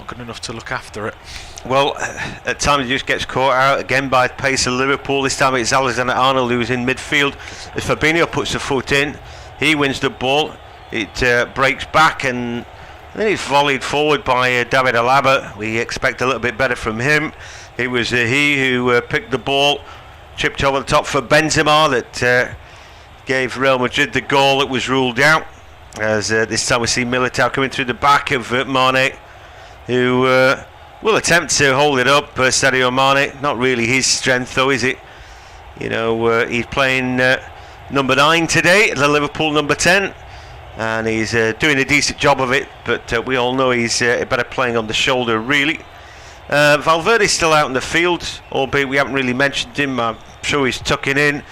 good enough to look after it. Well, at times he just gets caught out again by the pace of Liverpool. This time it's Alexander-Arnold who's in midfield as Fabinho puts the foot in. He wins the ball, it breaks back, and then he's volleyed forward by David Alaba. We expect a little bit better from him. It was he who picked the ball, chipped over the top for Benzema, that gave Real Madrid the goal that was ruled out. As this time we see Militao coming through the back of Mane, who will attempt to hold it up. Sadio Mane, not really his strength though, is it? You know, he's playing number 9 today, the Liverpool number 10. And he's doing a decent job of it, but we all know he's better playing on the shoulder, really. Valverde's still out in the field, albeit we haven't really mentioned him. I'm sure he's tucking in.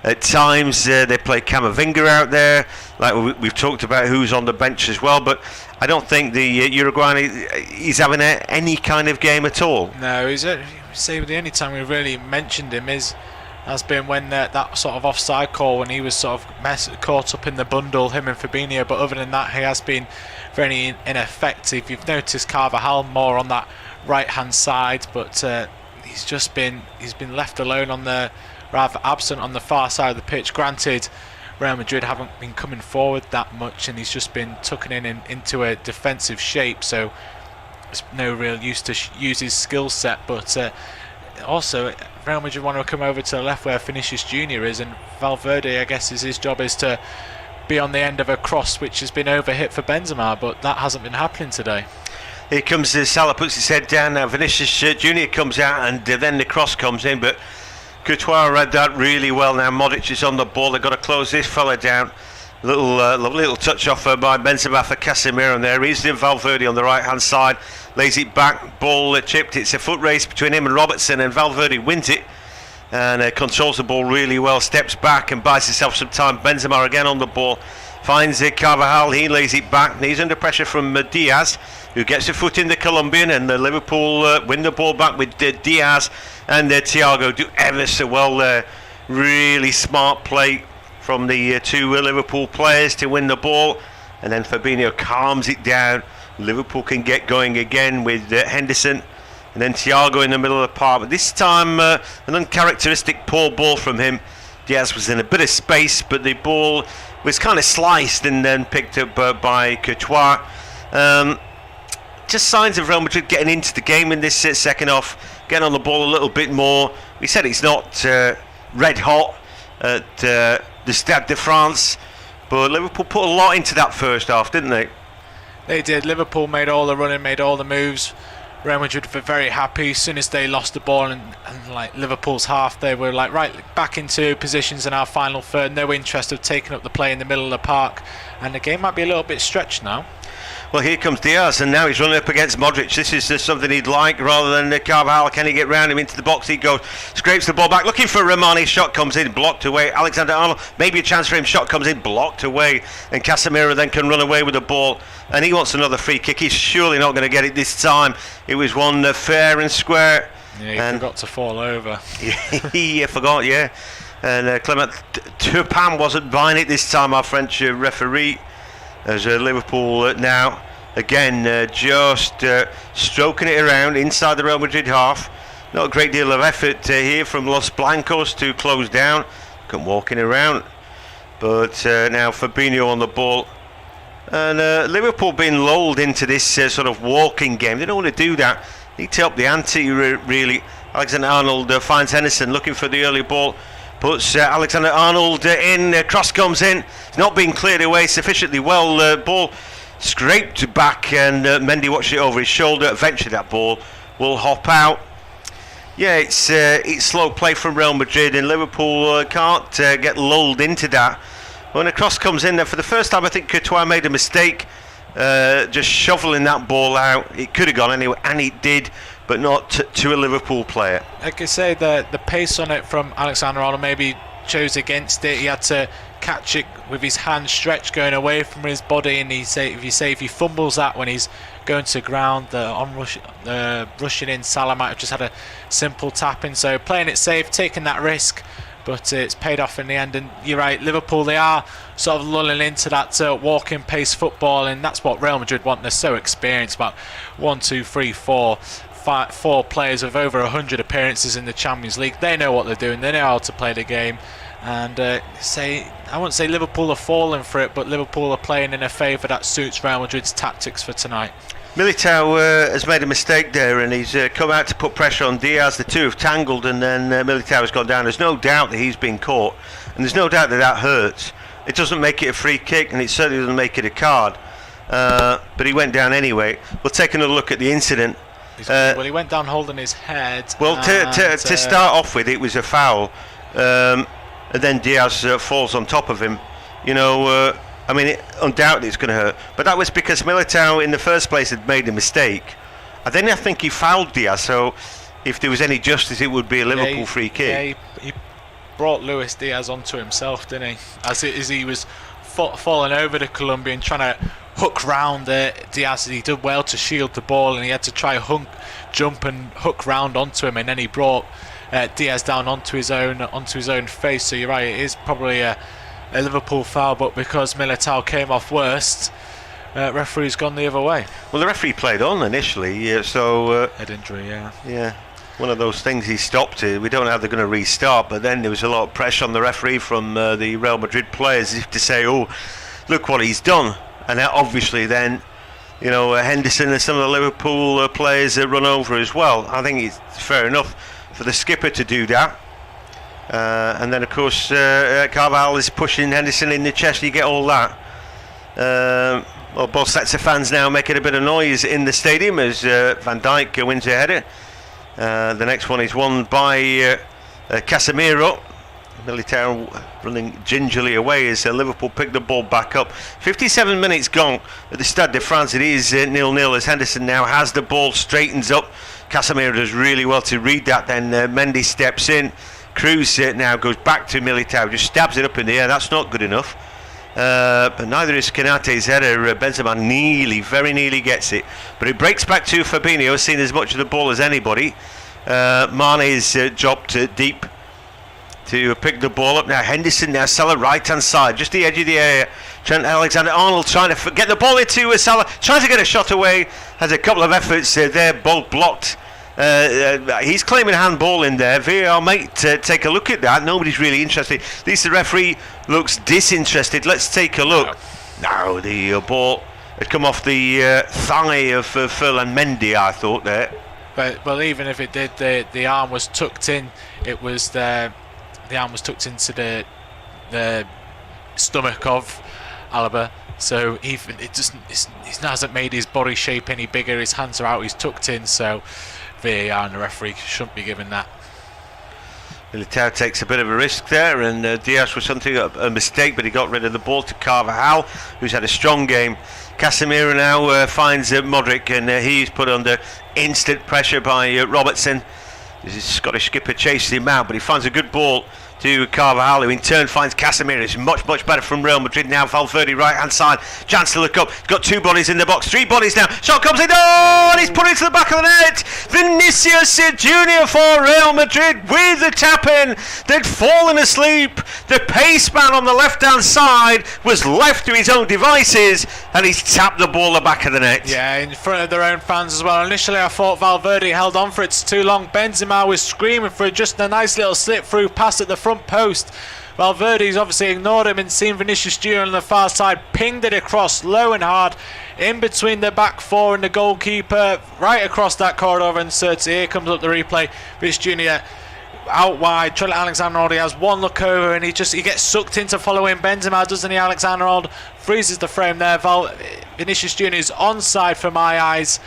At times they play Camavinga out there, like we've talked about who's on the bench as well, but I don't think the Uruguayan is having any kind of game at all. No, say the only time we really mentioned him has been when that sort of offside call, when he was sort of caught up in the bundle, him and Fabinho, but other than that he has been very ineffective. You've noticed Carvajal more on that right hand side, but he's been left alone on the, rather absent on the far side of the pitch. Granted, Real Madrid haven't been coming forward that much, and he's just been tucking into a defensive shape, so it's no real use to use his skill set. But also Real Madrid want to come over to the left where Vinicius Jr is, and Valverde, I guess, his job is to be on the end of a cross which has been overhit for Benzema, but that hasn't been happening today. Here comes Salah, puts his head down. Now Vinicius Jr comes out, and then the cross comes in, but Courtois read that really well. Now Modric is on the ball, they've got to close this fella down. Little touch off by Benzema for Casemiro, and there is Valverde on the right hand side, lays it back, ball chipped. It's a foot race between him and Robertson, and Valverde wins it and controls the ball really well, steps back and buys himself some time. Benzema again on the ball, finds Carvajal, he lays it back, and he's under pressure from Diaz, who gets a foot in the Colombian, and Liverpool win the ball back with Diaz and Thiago do ever so well there. Really smart play from the two Liverpool players to win the ball, and then Fabinho calms it down. Liverpool can get going again with Henderson, and then Thiago in the middle of the park, but this time an uncharacteristic poor ball from him. Diaz was in a bit of space, but the ball was kind of sliced and then picked up by Courtois. Just signs of Real Madrid getting into the game in this second half, getting on the ball a little bit more. We said it's not red hot at the Stade de France, but Liverpool put a lot into that first half, didn't they? They did. Liverpool made all the running, made all the moves. Real Madrid were very happy. As soon as they lost the ball and like Liverpool's half, they were like, right, back into positions in our final third. No interest of taking up the play in the middle of the park, and the game might be a little bit stretched now. Well, here comes Diaz, and now he's running up against Modric. This is something he'd like, rather than Carvajal. Can he get round him into the box? He goes, scrapes the ball back, looking for Romani. Shot comes in, blocked away. Alexander-Arnold, maybe a chance for him. Shot comes in, blocked away. And Casemiro then can run away with the ball, and he wants another free kick. He's surely not going to get it this time. It was one fair and square. Yeah, he forgot to fall over. He forgot, yeah. And Clement Turpin wasn't buying it this time, our French referee, as Liverpool now again just stroking it around inside the Real Madrid half. Not a great deal of effort here from Los Blancos to close down. Come walking around, but now Fabinho on the ball. And Liverpool being lulled into this sort of walking game. They don't want to do that. Need to up the ante, really. Alexander-Arnold finds Henderson looking for the early ball. Puts Alexander-Arnold in. Cross comes in. It's not being cleared away sufficiently well. Ball scraped back, and Mendy watched it over his shoulder. Eventually that ball will hop out. Yeah, it's slow play from Real Madrid, and Liverpool can't get lulled into that. When a cross comes in there, for the first time I think Courtois made a mistake just shoveling that ball out. It could have gone anyway, and it did, but not to a Liverpool player. Like I say, the pace on it from Alexander-Arnold maybe chose against it. He had to catch it with his hand stretched going away from his body, and if he fumbles that when he's going to ground, rushing in, Salah might have just had a simple tap in. So playing it safe, taking that risk, but it's paid off in the end. And you're right, Liverpool, they are sort of lulling into that walking pace football, and that's what Real Madrid want. They're so experienced, about 4 players with over 100 appearances in the Champions League. They know what they're doing, they know how to play the game. And I won't say Liverpool are falling for it, but Liverpool are playing in a favour that suits Real Madrid's tactics for tonight. Militao has made a mistake there, and he's come out to put pressure on Diaz. The two have tangled, and then Militao has gone down. There's no doubt that he's been caught, and there's no doubt that hurts. It doesn't make it a free kick, and it certainly doesn't make it a card, but he went down anyway. We'll take another look at the incident. Well, he went down holding his head. Well, to start off with, it was a foul, and then Diaz falls on top of him. You know, I mean, undoubtedly it's going to hurt, but that was because Militao in the first place had made a mistake. And then I think he fouled Diaz, so if there was any justice, it would be a Liverpool free kick. Yeah, he brought Luis Diaz onto himself, didn't he? As he was falling over the Colombian, trying to hook round Diaz. He did well to shield the ball, and he had to try jump and hook round onto him, and then he brought Diaz down onto his own face. So you're right, it is probably a Liverpool foul, but because Militao came off worst, referee's gone the other way. Well, the referee played on initially, so head injury, yeah, one of those things. He stopped it. We don't know how they're going to restart, but then there was a lot of pressure on the referee from the Real Madrid players, as if to say, oh, look what he's done. And obviously then, you know, Henderson and some of the Liverpool players run over as well. I think it's fair enough for the skipper to do that. And then of course Carvalho is pushing Henderson in the chest. You get all that. Well, both sets of fans now making a bit of noise in the stadium as Van Dijk wins a header. The next one is won by Casemiro. Militao running gingerly away as Liverpool pick the ball back up. 57 minutes gone at the Stade de France. It is 0-0 as Henderson now has the ball, straightens up. Casemiro does really well to read that. Then Mendy steps in. Cruz now goes back to Militao, just stabs it up in the air. That's not good enough. But neither is Konaté's header. Benzema very nearly gets it. But it breaks back to Fabinho, seen as much of the ball as anybody. Mane is dropped deep to pick the ball up. Now Henderson, now Salah right hand side, just the edge of the area. Trent Alexander-Arnold trying to get the ball into Salah, trying to get a shot away, has a couple of efforts there, both blocked. He's claiming handball in there. VAR might take a look at that. Nobody's really interested. At least the referee looks disinterested. Let's take a look. Now the ball had come off the thigh of Ferland Mendy, I thought there. But even if it did, the arm was tucked in. It was the arm was tucked into the stomach of Alaba. So even it hasn't made his body shape any bigger. His hands are out. He's tucked in. So VAR and the referee shouldn't be given that. Militao takes a bit of a risk there, and Diaz was something a mistake, but he got rid of the ball to Carvalho, who's had a strong game. Casemiro now finds Modric, and he's put under instant pressure by Robertson. The Scottish skipper chases him out, but he finds a good ball to Carvajal, who in turn finds Casemiro. It's much better from Real Madrid now. Valverde right hand side, chance to look up. He's got 2 bodies in the box, 3 bodies now. Shot comes in, oh, and he's put it to the back of the net. Vinicius Jr for Real Madrid with the tap in. They'd fallen asleep. The pace man on the left hand side was left to his own devices, and he's tapped the ball the back of the net. Yeah, in front of their own fans as well. Initially I thought Valverde held on for it too long. Benzema was screaming for just a nice little slip through pass at the front post. Valverde's obviously ignored him and seen Vinicius Jr on the far side, pinged it across low and hard in between the back 4 and the goalkeeper, right across that corridor, inserts it. Here comes up the replay. Vinicius Jr out wide. Trent Alexander-Arnold, he has one look over and he gets sucked into following Benzema, doesn't he? Alexander-Arnold freezes the frame there. Vinicius Jr is onside for my eyes.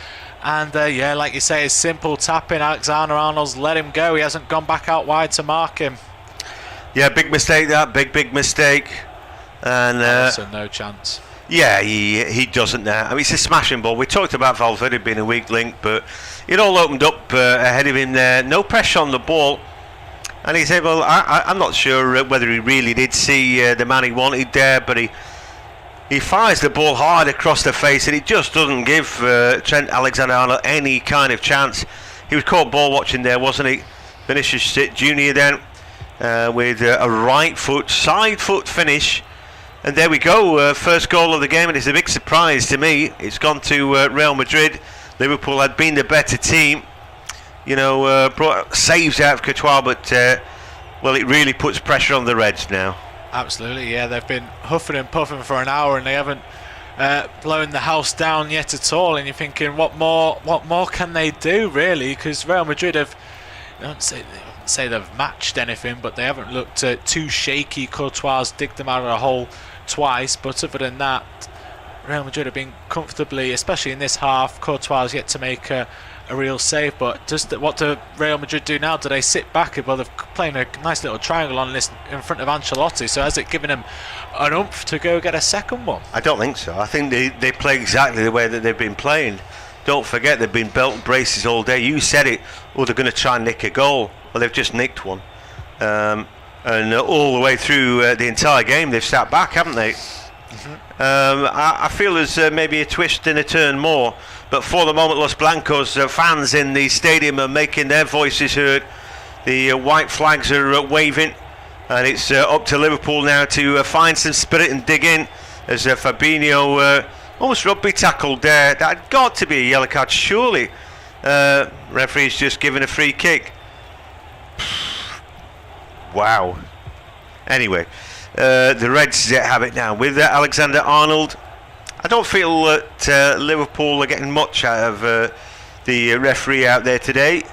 And yeah, like you say, a simple tap in. Alexander-Arnold's let him go. He hasn't gone back out wide to mark him. Yeah, big mistake that. Big mistake. And so no chance. Yeah, he doesn't now. I mean, it's a smashing ball. We talked about Valverde being a weak link, but it all opened up ahead of him there. No pressure on the ball. And he's able, I'm not sure whether he really did see the man he wanted there, but he fires the ball hard across the face, and it just doesn't give Trent Alexander-Arnold any kind of chance. He was caught ball watching there, wasn't he? Vinicius Jr then with a right foot, side foot finish. And there we go, first goal of the game, and it's a big surprise to me. It's gone to Real Madrid. Liverpool had been the better team. You know, brought saves out of Courtois, but well, it really puts pressure on the Reds now. Absolutely, yeah. They've been huffing and puffing for an hour, and they haven't blown the house down yet at all. And you're thinking, what more can they do, really? Because Real Madrid have, I don't say they've matched anything, but they haven't looked too shaky. Courtois digged them out of the hole twice, but other than that, Real Madrid have been comfortably, especially in this half. Courtois has yet to make a real save, but what do Real Madrid do now? Do they sit back? Well, they're playing a nice little triangle on this in front of Ancelotti, so has it given them an oomph to go get a second one? I don't think so. I think they play exactly the way that they've been playing. Don't forget, they've been belt and braces all day. You said it. Oh, they're going to try and nick a goal. Well, they've just nicked one, and all the way through the entire game they've sat back, haven't they? I feel there's maybe a twist and a turn more, but for the moment Los Blancos fans in the stadium are making their voices heard. The white flags are waving, and it's up to Liverpool now to find some spirit and dig in, as Fabinho almost rugby tackled there. That had got to be a yellow card, surely. Referee's just given a free kick. Wow. Anyway, the Reds have it now with Alexander-Arnold. I don't feel that Liverpool are getting much out of the referee out there today.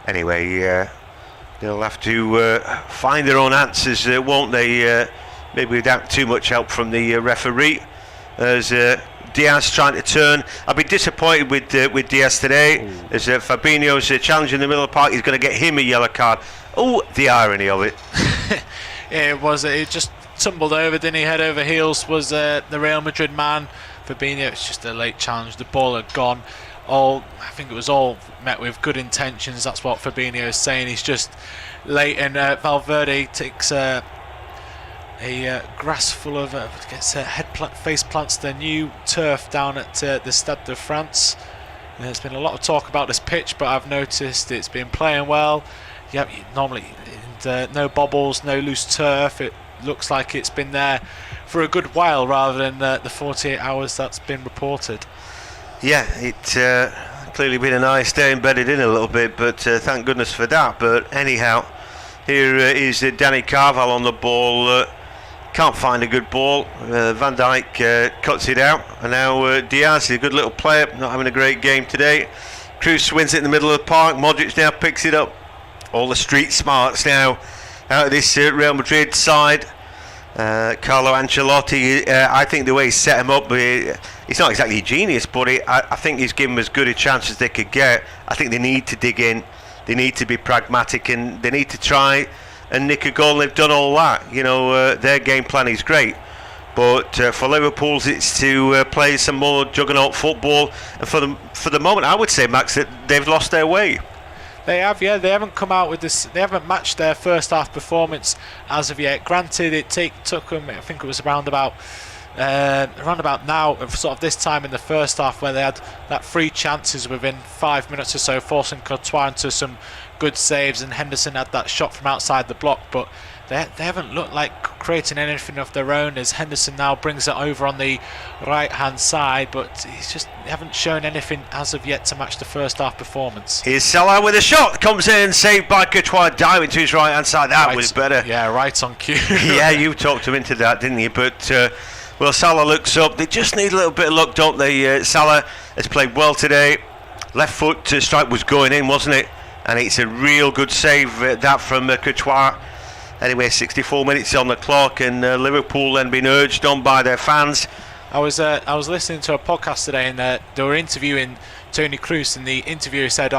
Anyway, they'll have to find their own answers, won't they? Maybe without too much help from the referee. As Diaz trying to turn. I've been disappointed with Diaz today. As Fabinho's challenge in the middle of the park, he's going to get him a yellow card. Oh, the irony of it. It just tumbled over, didn't he? Head over heels was the Real Madrid man. Fabinho, it's just a late challenge. The ball had gone. I think it was all met with good intentions. That's what Fabinho is saying. He's just late, and Valverde takes a grass full of gets face plants the new turf down at the Stade de France. There's been a lot of talk about this pitch, but I've noticed it's been playing well. Yep, normally no bobbles, no loose turf. It looks like it's been there for a good while rather than the 48 hours that's been reported. Yeah, it's clearly been a nice day, embedded in a little bit, but thank goodness for that. But anyhow, here is Danny Carvajal on the ball. Can't find a good ball. Van Dijk cuts it out, and now Diaz, a good little player, not having a great game today. Cruz wins it in the middle of the park. Modric now picks it up. All the street smarts now out of this Real Madrid side. Carlo Ancelotti, I think the way he set him up, he's not exactly a genius, but I think he's given them as good a chance as they could get. I think they need to dig in, they need to be pragmatic, and they need to try and nick a goal. They've done all that. You know, their game plan is great, but for Liverpool's, it's to play some more juggernaut football. And for the moment, I would say, Max, that they've lost their way. They have, yeah. They haven't come out with this. They haven't matched their first half performance as of yet. Granted, it took them. I think it was around about now, sort of this time in the first half, where they had that 3 chances within 5 minutes or so, forcing Courtois into some good saves, and Henderson had that shot from outside the block, but they haven't looked like creating anything of their own, as Henderson now brings it over on the right hand side, but they haven't shown anything as of yet to match the first half performance. Here's Salah with a shot, comes in, saved by Courtois, diving to his right hand side. That was better. Yeah, right on cue. Yeah, you talked him into that, didn't you? But well, Salah looks up. They just need a little bit of luck, don't they? Salah has played well today. Left foot strike was going in, wasn't it? And it's a real good save, that from Courtois. Anyway, 64 minutes on the clock, and Liverpool then being urged on by their fans. I was listening to a podcast today, and they were interviewing Tony Kroos, and the interviewer said,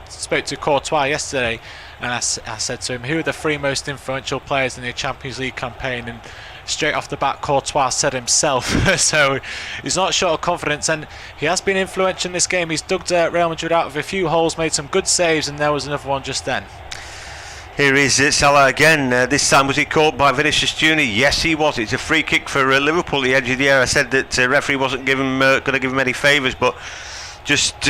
spoke to Courtois yesterday, and I said to him, who are the 3 most influential players in the Champions League campaign? And straight off the bat, Courtois said himself. So he's not short of confidence, and he has been influential in this game. He's dug Real Madrid out of a few holes, made some good saves, and there was another one just then. Here is Salah again. This time was he caught by Vinicius Jr? Yes, he was. It's a free kick for Liverpool, the edge of the area. I said that referee wasn't going to give him any favours, but just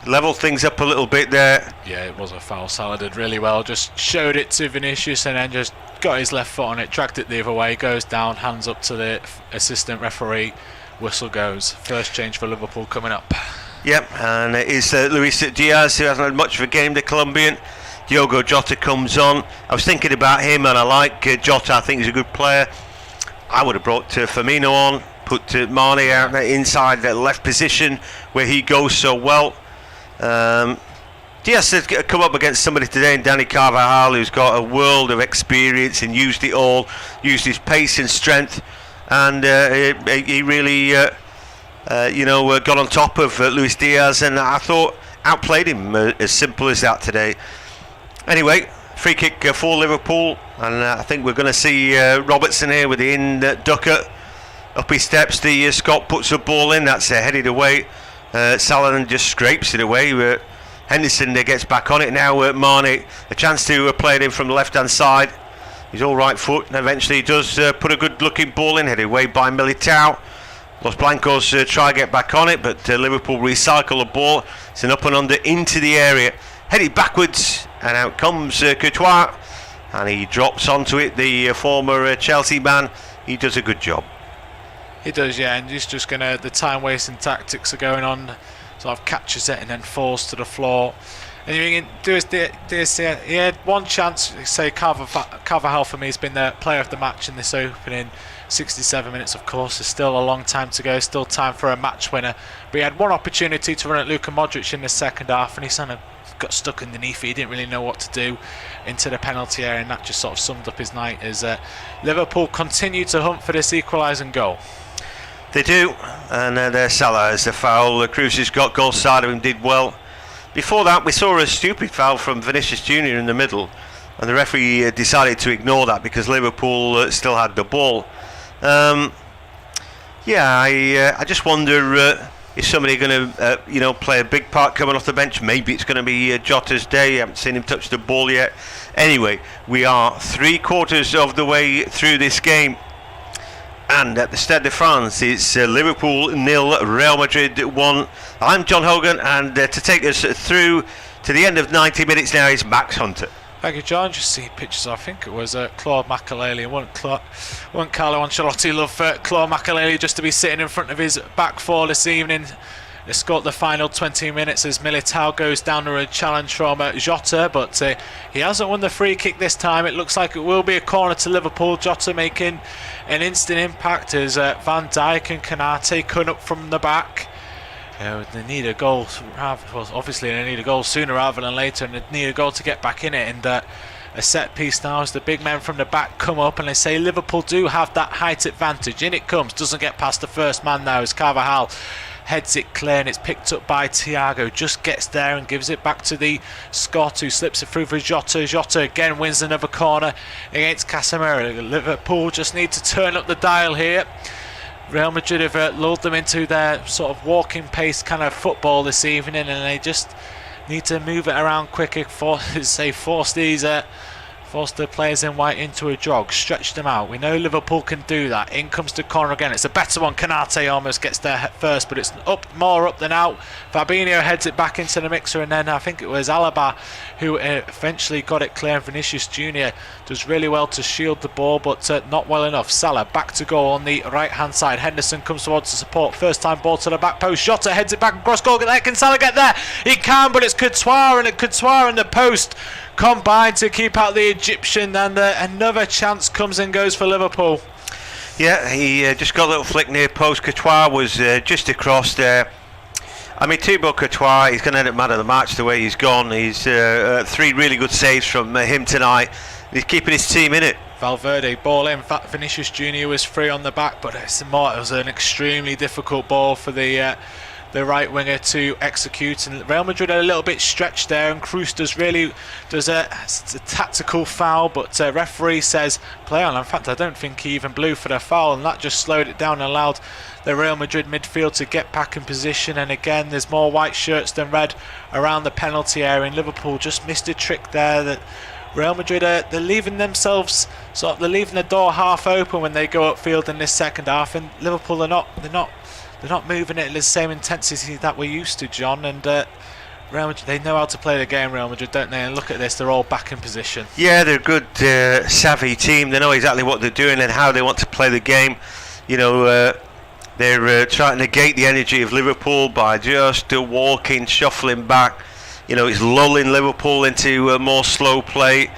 level things up a little bit there. Yeah, it was a foul. Salah did really well. Just showed it to Vinicius and then just got his left foot on it, dragged it the other way, goes down, hands up to the assistant referee. Whistle goes. First change for Liverpool coming up. Yep, and it is Luis Diaz, who hasn't had much of a game, the Colombian. Diogo Jota comes on. I was thinking about him, and I like Jota. I think he's a good player. I would have brought Firmino on, put Mane out there inside that left position where he goes so well. Diaz has come up against somebody today in Dani Carvajal, who's got a world of experience and used it all, used his pace and strength, and he really got on top of Luis Diaz, and I thought outplayed him, as simple as that today. Anyway, free kick for Liverpool, and I think we're going to see Robertson here with the in ducker. Up he steps, the Scot puts the ball in, that's headed away. Salah just scrapes it away. Henderson gets back on it now. Mane, a chance to play it in from the left hand side. He's all right foot, and eventually he does put a good looking ball in, headed away by Militao. Los Blancos try to get back on it, but Liverpool recycle the ball. It's an up and under into the area, headed backwards, and out comes Courtois, and he drops onto it, the former Chelsea man. He does a good job. He does, yeah, and he's just gonna, the time wasting tactics are going on, sort of catches it and then falls to the floor. And you can he had one chance. Say Carvajal for me has been the player of the match in this opening 67 minutes. Of course, there's still a long time to go, still time for a match winner, but he had one opportunity to run at Luka Modric in the second half, and he kind of got stuck underneath it. He didn't really know what to do into the penalty area, and that just sort of summed up his night as Liverpool continue to hunt for this equalising goal. They do, and there's Salah as the foul. Kroos has got goal side of him, did well. Before that, we saw a stupid foul from Vinicius Jr in the middle, and the referee decided to ignore that because Liverpool still had the ball. I just wonder, is somebody going to play a big part coming off the bench? Maybe it's going to be Jota's day. I haven't seen him touch the ball yet. Anyway, we are 3/4 of the way through this game, and at the Stade de France it's Liverpool 0, Real Madrid 1. I'm John Hogan, and to take us through to the end of 90 minutes now is Max Hunter. Thank you, John. Just see pictures. I think it was Claude Makelele. Wouldn't Carlo Ancelotti love Claude Makelele just to be sitting in front of his back four this evening? They scored the final 20 minutes as Militao goes down to a challenge from Jota, but he hasn't won the free kick this time. It looks like it will be a corner to Liverpool. Jota making an instant impact as Van Dijk and Konate come up from the back. They need a goal. Well, obviously they need a goal sooner rather than later, and they need a goal to get back in it. And a set piece now as the big men from the back come up, and they say Liverpool do have that height advantage. In it comes, doesn't get past the first man now as Carvajal heads it clear, and it's picked up by Thiago. Just gets there and gives it back to the Scot, who slips it through for Jota. Jota again wins another corner against Casemiro. Liverpool just need to turn up the dial here. Real Madrid have lulled them into their sort of walking pace kind of football this evening, and need to move it around quicker, force the players in white into a jog, stretch them out. We know Liverpool can do that. In comes the corner again. It's a better one. Konate almost gets there first, but it's more up than out. Fabinho heads it back into the mixer, and then I think it was Alaba who eventually got it clear. Vinicius Jr does really well to shield the ball, but not well enough. Salah back to goal on the right hand side. Henderson comes towards the support. First time ball to the back post. Jota heads it back across goal. Can Salah get there? He can, but it's Courtois and the post combined to keep out the Egyptian, and another chance comes and goes for Liverpool. Yeah, he just got a little flick near post. Courtois was just across there. I mean, Thibaut Courtois, he's going to end up man of the match the way he's gone. He's 3 really good saves from him tonight. He's keeping his team in it. Valverde ball in. Vinicius Jr was free on the back, but it was an extremely difficult ball for the right winger to execute, and Real Madrid are a little bit stretched there, and Kroos does a tactical foul, but referee says play on. In fact, I don't think he even blew for the foul, and that just slowed it down and allowed the Real Madrid midfield to get back in position. And again, there's more white shirts than red around the penalty area, and Liverpool just missed a trick there. That Real Madrid they're leaving themselves they're leaving the door half open when they go upfield in this second half, and Liverpool they're not moving it at the same intensity that we're used to, John. And Real Madrid, they know how to play the game, Real Madrid, don't they? And look at this, they're all back in position. Yeah, they're a good, savvy team. They know exactly what they're doing and how they want to play the game. You know, they're trying to negate the energy of Liverpool by just walking, shuffling back. You know, it's lulling Liverpool into more slow play.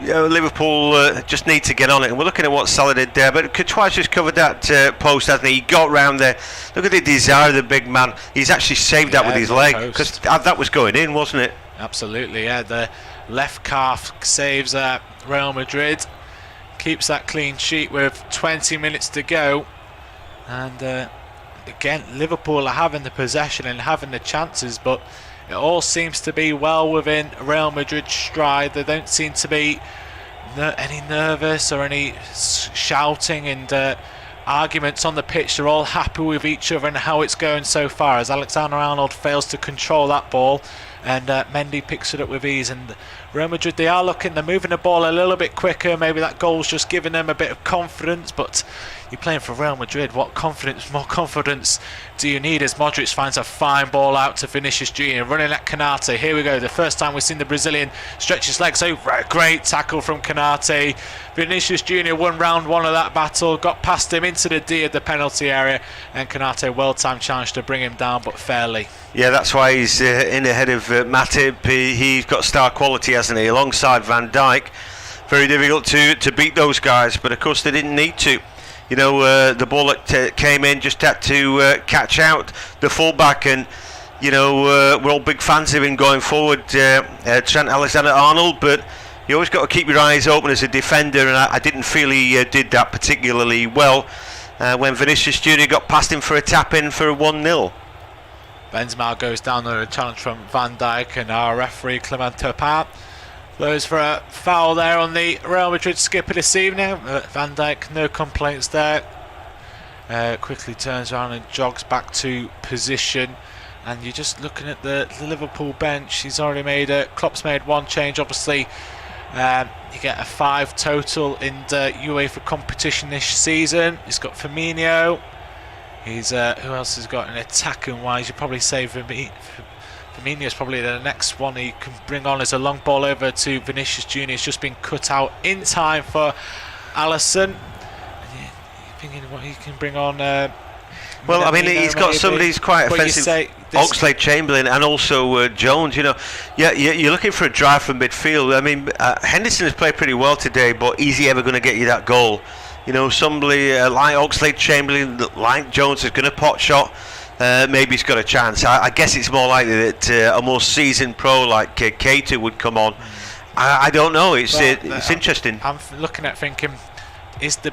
You know, Liverpool just need to get on it, and we're looking at what Salah did there, but Courtois just covered that post, hasn't he? He got round there. Look at the desire of the big man. He's actually saved that with his leg, because that was going in, wasn't it? Absolutely, yeah. The left calf saves Real Madrid, keeps that clean sheet with 20 minutes to go, and again, Liverpool are having the possession and having the chances, but it all seems to be well within Real Madrid's stride. There don't seem to be any nervous or any shouting and arguments on the pitch. They're all happy with each other and how it's going so far, as Alexander-Arnold fails to control that ball, and Mendy picks it up with ease. And Real Madrid, they're moving the ball a little bit quicker. Maybe that goal's just giving them a bit of confidence, but you're playing for Real Madrid. What more confidence do you need, as Modric finds a fine ball out to Vinicius Jr, running at Konate. Here we go, the first time we've seen the Brazilian stretch his legs over. Great tackle from Konate. Vinicius Jr won round one of that battle, got past him into the D of the penalty area, and Konate well-timed challenge to bring him down, but fairly. Yeah, that's why he's in ahead of Matip. He's got star quality, hasn't he, alongside Van Dijk. Very difficult to beat those guys, but of course they didn't need to. You know, the ball that came in just had to catch out the fullback, and you know, we're all big fans of him going forward, Trent Alexander-Arnold, but you always got to keep your eyes open as a defender, and I didn't feel he did that particularly well when Vinicius Jr got past him for a tap-in for a 1-0. Benzema goes down on a challenge from Van Dijk, and our referee Clement Turpin blows for a foul there on the Real Madrid skipper this evening. Van Dijk, no complaints there. Quickly turns around and jogs back to position. And you're just looking at the Liverpool bench. He's already Klopp's made one change, obviously. You get a 5 total in the UEFA competition this season. He's got Firmino. He's who else has got an attacking wise? You probably say Firmino's probably the next one he can bring on as a long ball over to Vinicius Jr. It's just been cut out in time for Alisson. You're thinking what he can bring on. Well, I mean, he's got somebody who's quite offensive. Oxlade-Chamberlain and also Jones. You know, yeah, you're looking for a drive from midfield. I mean, Henderson has played pretty well today, but is he ever going to get you that goal? You know, somebody like Oxlade-Chamberlain, like Jones, is going to pot shot. Maybe he's got a chance. I guess it's more likely that a more seasoned pro like Keita would come on. I don't know. It's interesting. I'm looking at thinking, is the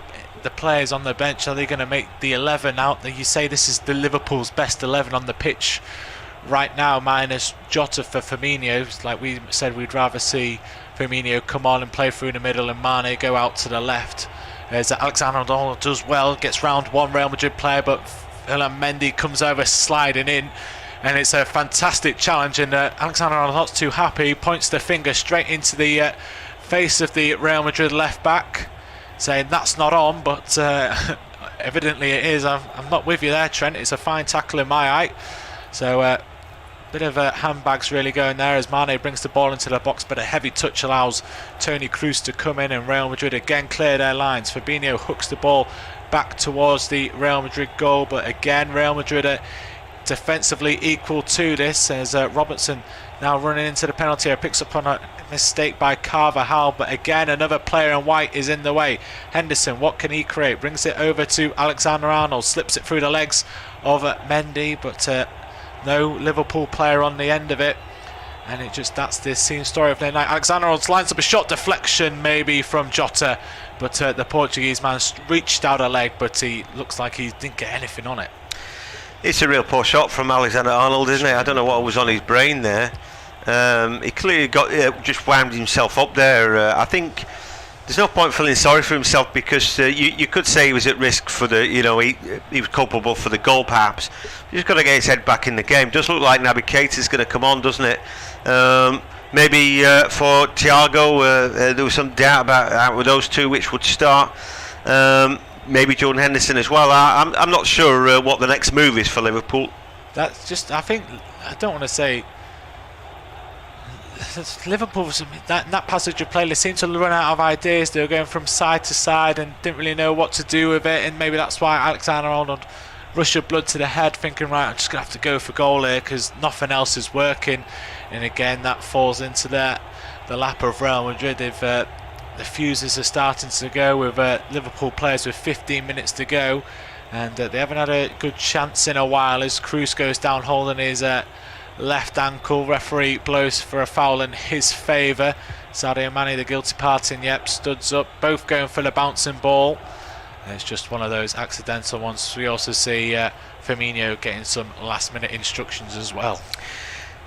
players on the bench, are they going to make the 11 out there? You say this is the Liverpool's best 11 on the pitch right now, minus Jota for Firmino. Like we said, we'd rather see Firmino come on and play through the middle and Mane go out to the left. As Alexander-Arnold does well, gets round one Real Madrid player, but Mendy comes over sliding in. and it's a fantastic challenge, and Alexander-Arnold's not too happy, points the finger straight into the face of the Real Madrid left back, saying that's not on, but evidently it is. I'm not with you there, Trent. It's a fine tackle in my eye. So bit of handbags really going there as Mane brings the ball into the box, but a heavy touch allows Toni Kroos to come in, and Real Madrid again clear their lines. Fabinho hooks the ball back towards the Real Madrid goal, but again Real Madrid are defensively equal to this, as Robertson now running into the penalty area, picks up on a mistake by Carvajal, but again another player in white is in the way. Henderson, what can he create? Brings it over to Alexander-Arnold, slips it through the legs of Mendy, but no Liverpool player on the end of it, and that's the scene story of the night. Alexander-Arnold lines up a shot, deflection maybe from Jota, but the Portuguese man reached out a leg, but he looks like he didn't get anything on it. It's a real poor shot from Alexander-Arnold, isn't it? I don't know what was on his brain there. He clearly just wound himself up there. I think there's no point feeling sorry for himself, because you could say he was at risk for the, he was culpable for the goal perhaps. He's got to get his head back in the game. Does look like Naby Keita's going to come on, doesn't it? Maybe for Thiago, there was some doubt about with those two which would start. Maybe Jordan Henderson as well. I'm not sure what the next move is for Liverpool. That's just, I don't want to say Liverpool's that passage of play, they seemed to run out of ideas. They were going from side to side and didn't really know what to do with it, and maybe that's why Alexander-Arnold rushed of blood to the head, thinking, right, I'm just going to have to go for goal here because nothing else is working. And again, that falls into the lap of Real Madrid. If the fuses are starting to go with Liverpool players with 15 minutes to go, and they haven't had a good chance in a while as Kroos goes down holding his left ankle. Referee blows for a foul in his favour. Sadio Mane, the guilty party, and yep, studs up, both going for the bouncing ball. And it's just one of those accidental ones. We also see Firmino getting some last minute instructions as well.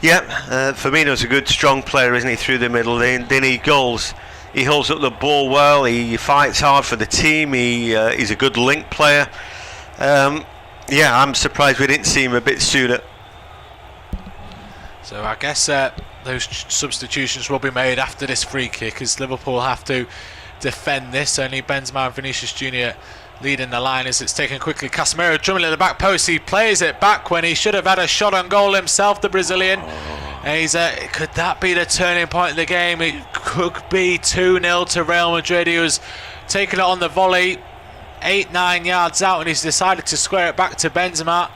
Yeah, Firmino's a good strong player, isn't he, through the middle. They need goals. He holds up the ball well, he fights hard for the team, he's a good link player. Yeah, I'm surprised we didn't see him a bit sooner. So I guess those substitutions will be made after this free kick, as Liverpool have to defend this. Only Benzema and Vinicius Jr leading the line as it's taken quickly. Casemiro dribbling at the back post, he plays it back when he should have had a shot on goal himself, the Brazilian. And he's could that be the turning point of the game? It could be 2-0 to Real Madrid. He was taking it on the volley 8-9 yards out, and he's decided to square it back to Benzema.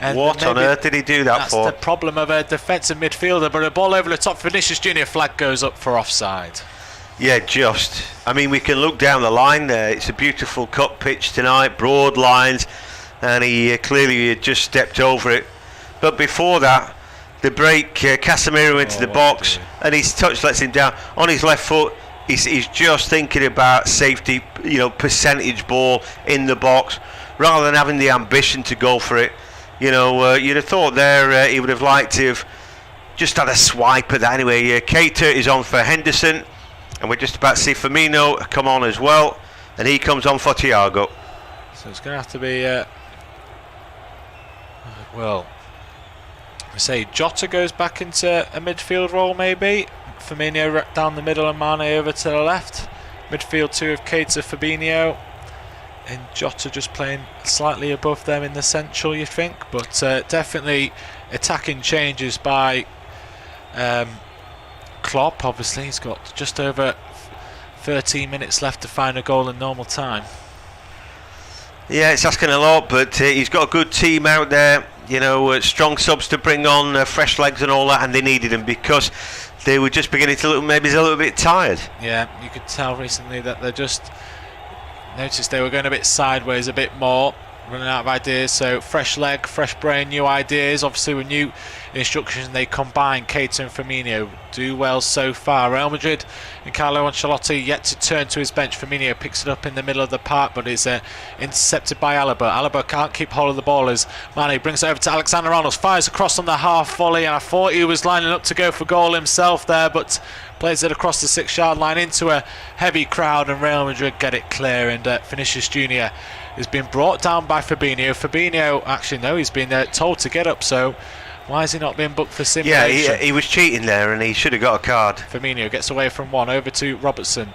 And what on earth did he do that for? That's the problem of a defensive midfielder, but a ball over the top. Vinicius Jr. flag goes up for offside. Yeah, just. I mean, we can look down the line there. It's a beautiful cut pitch tonight, broad lines, and he clearly had just stepped over it. But before that, the break, Casemiro into the box, and his touch lets him down. On his left foot, he's just thinking about safety, percentage ball in the box, rather than having the ambition to go for it. You'd have thought there he would have liked to have just had a swipe at that. Anyway, Keita is on for Henderson, and we're just about to see Firmino come on as well, and he comes on for Thiago. So it's going to have to be, I say Jota goes back into a midfield role maybe. Firmino down the middle and Mane over to the left. Midfield two of Keita, Fabinho, and Jota just playing slightly above them in the central, you think. But definitely attacking changes by Klopp. Obviously he's got just over 13 minutes left to find a goal in normal time. Yeah, it's asking a lot, but he's got a good team out there, strong subs to bring on, fresh legs and all that, and they needed them because they were just beginning to look maybe a little bit tired. Yeah, you could tell recently that they just noticed they were going a bit sideways a bit more, running out of ideas. So fresh leg, fresh brain, new ideas. Obviously with new instructions, they combine. Keita and Firmino do well so far. Real Madrid and Carlo Ancelotti yet to turn to his bench. Firmino picks it up in the middle of the park, but is intercepted by Alaba. Alaba can't keep hold of the ball as Mane brings it over to Alexander-Arnold, fires across on the half volley, and I thought he was lining up to go for goal himself there, but plays it across the 6-yard line into a heavy crowd, and Real Madrid get it clear. And Vinicius Jr. has been brought down by Fabinho. Fabinho, actually no, he's been told to get up, so Why is he not being booked for Yeah, simulation? he was cheating there, and he should have got a card. Firmino gets away from one, over to Robertson.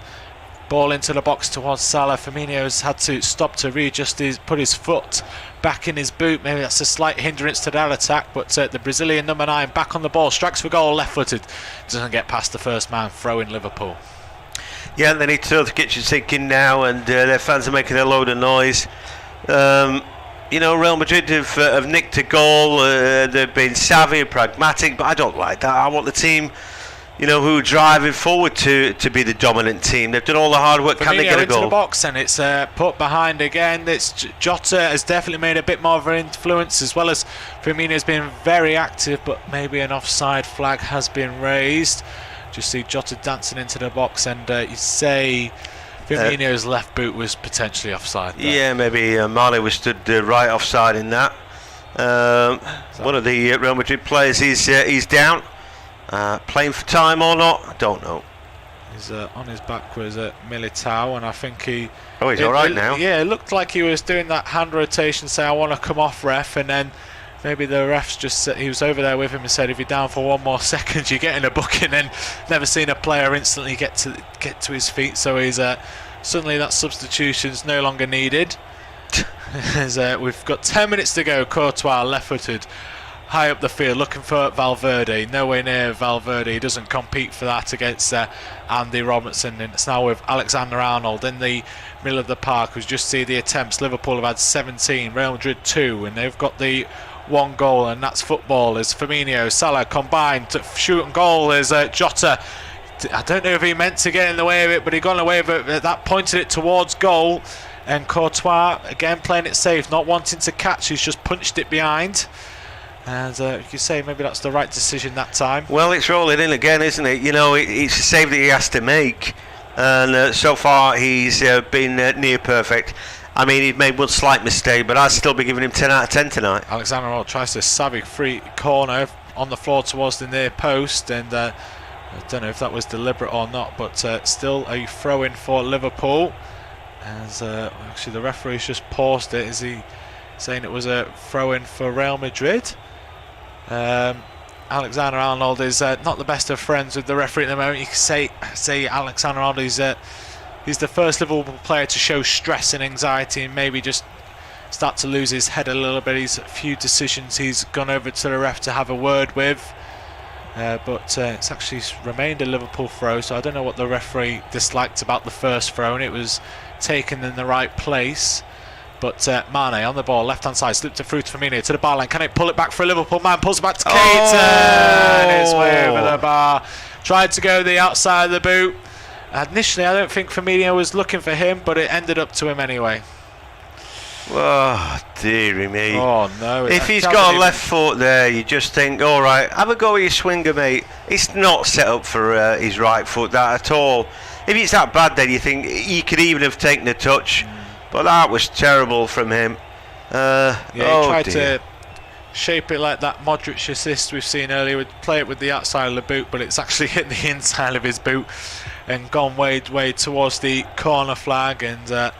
Ball into the box towards Salah. Firmino's had to stop to readjust put his foot back in his boot. Maybe that's a slight hindrance to that attack, but the Brazilian number 9 back on the ball, strikes for goal, left-footed. Doesn't get past the first man, throw in Liverpool. Yeah, they need to throw the kitchen sink in now, and their fans are making a load of noise. You know, Real Madrid have nicked a goal. They've been savvy and pragmatic, but I don't like that. I want the team, you know, who are driving forward to be the dominant team. They've done all the hard work. Can they get a goal? Into the box, and it's put behind again. It's Jota has definitely made a bit more of an influence, as well as Firmino's been very active, but maybe an offside flag has been raised. Just see Jota dancing into the box, and you say Firmino's left boot was potentially offside there. Yeah, maybe Mane was stood right offside in that. One of the Real Madrid players he's down. Playing for time or not, I don't know. He's on his back was Militao, and I think he... Oh, he's all right now. Yeah, it looked like he was doing that hand rotation, say, I want to come off, ref, and then maybe the refs just he was over there with him and said, if you're down for one more second, you're getting a booking. And never seen a player instantly get to his feet, so he's suddenly that substitution's no longer needed. As we've got 10 minutes to go. Courtois left-footed, high up the field, looking for Valverde. Nowhere near Valverde. He doesn't compete for that against Andy Robertson. And it's now with Alexander-Arnold in the middle of the park. We just see the attempts. Liverpool have had 17, Real Madrid 2, and they've got the 1 goal, and that's football. As Firmino, Salah combined to shoot and goal. As Jota, I don't know if he meant to get in the way of it, but he got in the way of it. That pointed it towards goal. And Courtois again playing it safe, not wanting to catch. He's just punched it behind. And you could say maybe that's the right decision that time. Well, it's rolling in again, isn't it? You know, it's a save that he has to make, and so far he's been near perfect. I mean, he's made one slight mistake, but I'd still be giving him 10 out of 10 tonight. Alexander-Arnold tries to savvy free corner on the floor towards the near post, and I don't know if that was deliberate or not, but still a throw-in for Liverpool. As actually the referee's just paused it. Is he saying it was a throw-in for Real Madrid? Alexander-Arnold is not the best of friends with the referee at the moment. You can say Alexander-Arnold is he's the first Liverpool player to show stress and anxiety and maybe just start to lose his head a little bit. He's a few decisions he's gone over to the ref to have a word with, but it's actually remained a Liverpool throw, so I don't know what the referee disliked about the first throw, and it was taken in the right place. But Mane on the ball, left-hand side, slipped it through to Firmino to the bar line. Can it pull it back for a Liverpool man? Pulls it back to Keita, and it's way over the bar. Tried to go the outside of the boot. Initially, I don't think Firmino was looking for him, but it ended up to him anyway. Oh, dearie me. Oh, no. If he's got a left foot there, you just think, all right, have a go with your swinger, mate. It's not set up for his right foot, that at all. If it's that bad, then you think he could even have taken a touch. But that was terrible from him. He tried to shape it like that Modric assist we've seen earlier. Would play it with the outside of the boot, but it's actually hit the inside of his boot and gone way towards the corner flag. And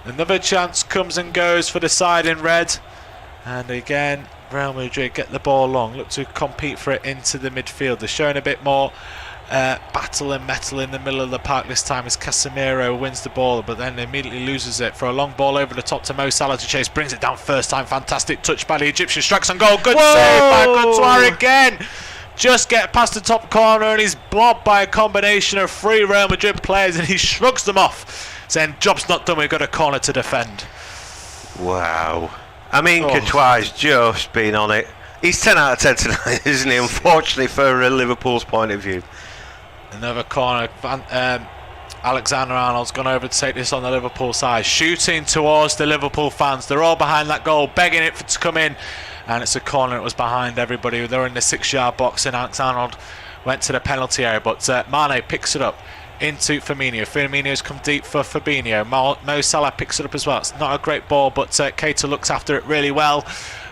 another chance comes and goes for the side in red. And again, Real Madrid get the ball long, look to compete for it into the midfield. They're showing a bit more battle and metal in the middle of the park this time as Casemiro wins the ball, but then immediately loses it for a long ball over the top to Mo Salah to chase, brings it down first time, fantastic touch by the Egyptian, strikes on goal, good save by Courtois again, just get past the top corner and he's blocked by a combination of 3 Real Madrid players and he shrugs them off, saying job's not done, we've got a corner to defend. Wow, I mean Courtois has just been on it. He's 10 out of 10 tonight, isn't he, unfortunately for Liverpool's point of view. Another corner. Alexander-Arnold's gone over to take this on the Liverpool side, shooting towards the Liverpool fans. They're all behind that goal, begging it to come in, and it's a corner. It was behind everybody. They're in the 6-yard box, and Alexander-Arnold went to the penalty area, but Mane picks it up into Firmino. Firmino's come deep for Fabinho. Mo Salah picks it up as well. It's not a great ball, but Keita looks after it really well.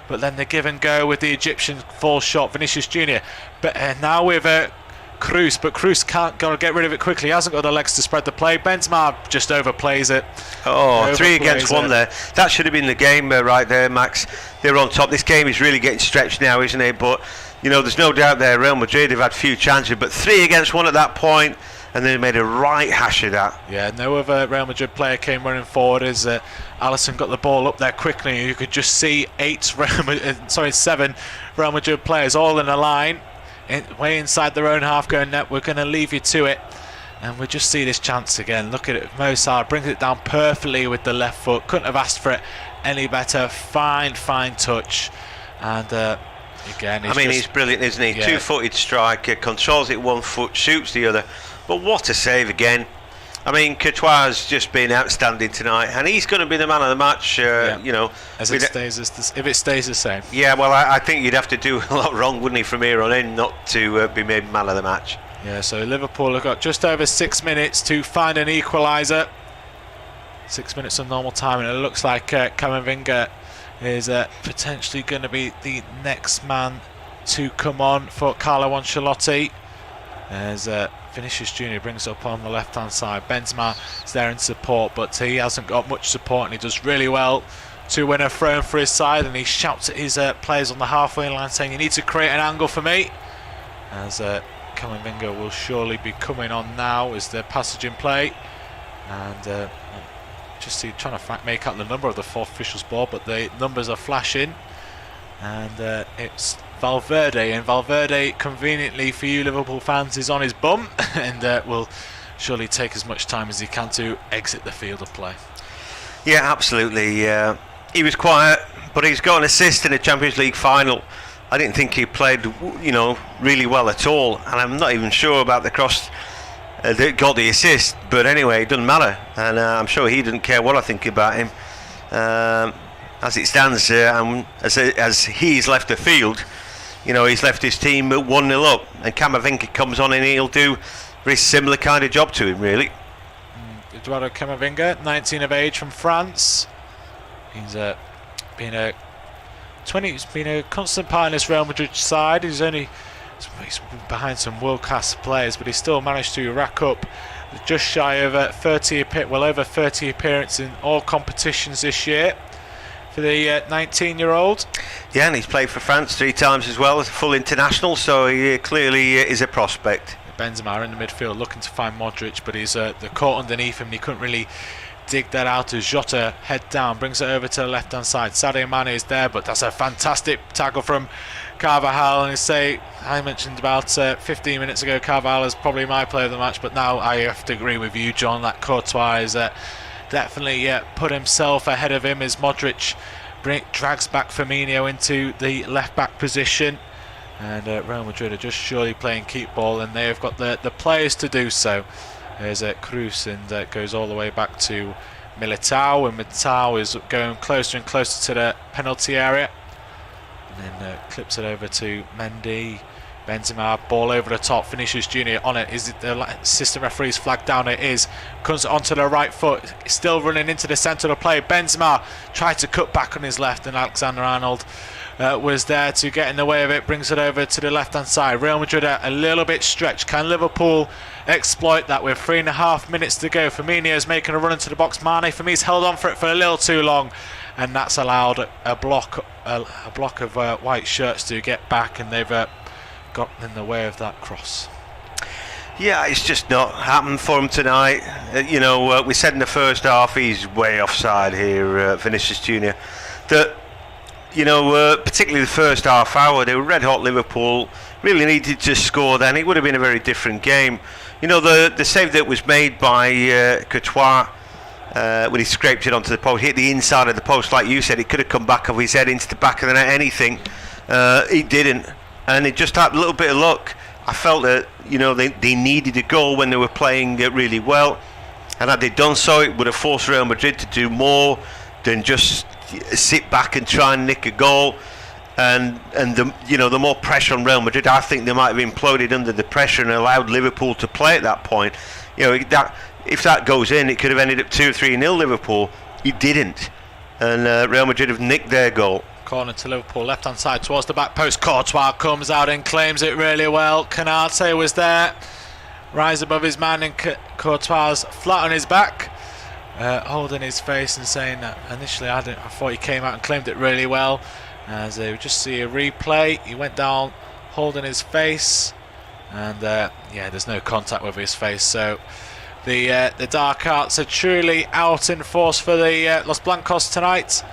But then the give and go with the Egyptian falls short. Vinicius Jr. But now with Cruz, but Cruz can't get rid of it quickly. He hasn't got the legs to spread the play. Benzema just overplays it. Oh, 3 against 1 there. That should have been the game right there, Max. They're on top. This game is really getting stretched now, isn't it? But you know, there's no doubt there, Real Madrid have had few chances, but 3 against 1 at that point, and they made a right hash of that. Yeah, no other Real Madrid player came running forward as Alisson got the ball up there quickly. You could just see 7 Real Madrid players all in a line, way inside their own half, going, "No, we're going to leave you to it." And we just see this chance again. Look at it, Mo Salah brings it down perfectly with the left foot. Couldn't have asked for it any better. Fine touch, and again, he's brilliant, isn't he? Yeah. 2-footed striker, controls it 1 foot, shoots the other. But what a save again! I mean, Courtois has just been outstanding tonight, and he's going to be the man of the match. You know, if it stays the same. Yeah, well, I think you'd have to do a lot wrong, wouldn't he, from here on in, not to be made man of the match. Yeah, so Liverpool have got just over 6 minutes to find an equaliser. 6 minutes of normal time, and it looks like Camavinga is potentially going to be the next man to come on for Carlo Ancelotti. As Vinicius Jr brings it up on the left-hand side. Benzema is there in support, but he hasn't got much support, and he does really well to win a throw for his side, and he shouts at his players on the halfway line saying, "You need to create an angle for me." As Camavinga will surely be coming on now as the passage in play, and just see trying to make out the number of the fourth official's ball, but the numbers are flashing, and it's Valverde, and Valverde, conveniently for you Liverpool fans, is on his bum and will surely take as much time as he can to exit the field of play. Yeah, absolutely. He was quiet, but he's got an assist in the Champions League final. I didn't think he played, you know, really well at all, and I'm not even sure about the cross that got the assist. But anyway, it doesn't matter, and I'm sure he didn't care what I think about him. As it stands, as he's left the field, you know, he's left his team 1-0 up, and Camavinga comes on and he'll do a very similar kind of job to him, really. Eduardo Camavinga, 19 of age, from France. He's been a constant part in this Real Madrid side. He's behind some world-class players, but he still managed to rack up just shy of over 30 appearances in all competitions this year for the 19-year-old. Yeah, and he's played for France 3 times as well as a full international, so he clearly is a prospect. Benzema in the midfield looking to find Modric, but he's the court underneath him, and he couldn't really dig that out as Jota head down, brings it over to the left hand side. Sadio Mane is there, but that's a fantastic tackle from Carvajal, and I mentioned about 15 minutes ago Carvajal is probably my player of the match, but now I have to agree with you, John, that Courtois is definitely put himself ahead of him as Modric drags back Firmino into the left back position, and Real Madrid are just surely playing keep ball, and they have got the players to do so. There's Cruz, and goes all the way back to Militao, and Militao is going closer and closer to the penalty area, and then clips it over to Mendy. Benzema, ball over the top, Vinicius Jr on it. Is it the assistant referee's flag down? It is. Comes onto the right foot, still running into the centre of the play. Benzema tried to cut back on his left, and Alexander-Arnold was there to get in the way of it, brings it over to the left hand side. Real Madrid are a little bit stretched. Can Liverpool exploit that with 3.5 minutes to go? Firmino's making a run into the box. Mane, for me, he's held on for it for a little too long, and that's allowed a block of white shirts to get back, and they've got in the way of that cross. Yeah, it's just not happened for him tonight. You know, we said in the first half he's way offside here, Vinicius Jr. That, you know, particularly the first half hour, they were red hot. Liverpool really needed to score then. It would have been a very different game. You know, the save that was made by Courtois when he scraped it onto the post, hit the inside of the post, like you said, it could have come back off his head into the back of the net, anything. He didn't, and it just had a little bit of luck. I felt that, you know, they needed a goal when they were playing really well, and had they done so, it would have forced Real Madrid to do more than just sit back and try and nick a goal. And the more pressure on Real Madrid, I think they might have imploded under the pressure and allowed Liverpool to play at that point. You know, if that goes in, it could have ended up 2-3-0 Liverpool. It didn't, and Real Madrid have nicked their goal. Corner to Liverpool, left hand side towards the back post. Courtois comes out and claims it really well. Canate was there, rise above his man, and Courtois flat on his back, holding his face and saying that initially I thought he came out and claimed it really well. As we just see a replay, he went down holding his face, and yeah, there's no contact with his face. So the dark arts are truly out in force for the Los Blancos tonight.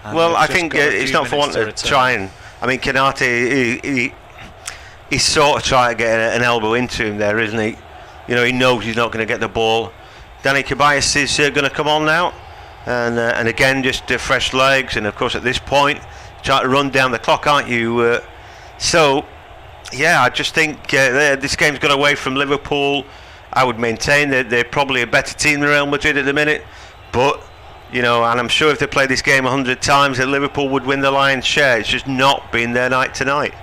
And well, I think it's not for want to try and. I mean, Canate, he's sort of trying to get an elbow into him there, isn't he? You know, he knows he's not going to get the ball. Danny Ceballos is going to come on now, and again, just fresh legs, and of course at this point, trying to run down the clock, aren't you? So, yeah, I just think this game's got away from Liverpool. I would maintain that they're probably a better team than Real Madrid at the minute, but you know, and I'm sure if they played this game 100 times, that Liverpool would win the lion's share. It's just not been their night tonight.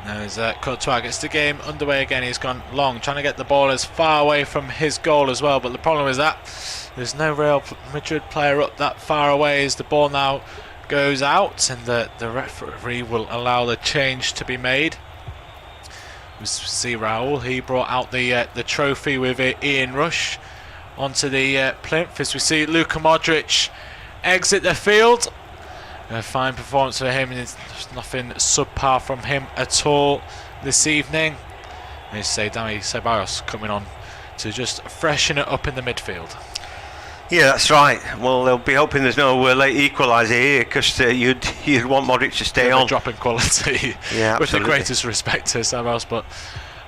No, as Courtois gets the game underway again. He's gone long, trying to get the ball as far away from his goal as well. But the problem is that there's no Real Madrid player up that far away as the ball now goes out, and the referee will allow the change to be made. We see Raul. He brought out the trophy with Ian Rush onto the plinth, as we see Luka Modric exit the field. A fine performance for him. There's nothing subpar from him at all this evening. And you say Dani Ceballos coming on to just freshen it up in the midfield. Yeah, that's right. Well, they'll be hoping there's no late equaliser here, because you'd want Modric to stay on. A drop in quality. Yeah, with the greatest respect to Ceballos, but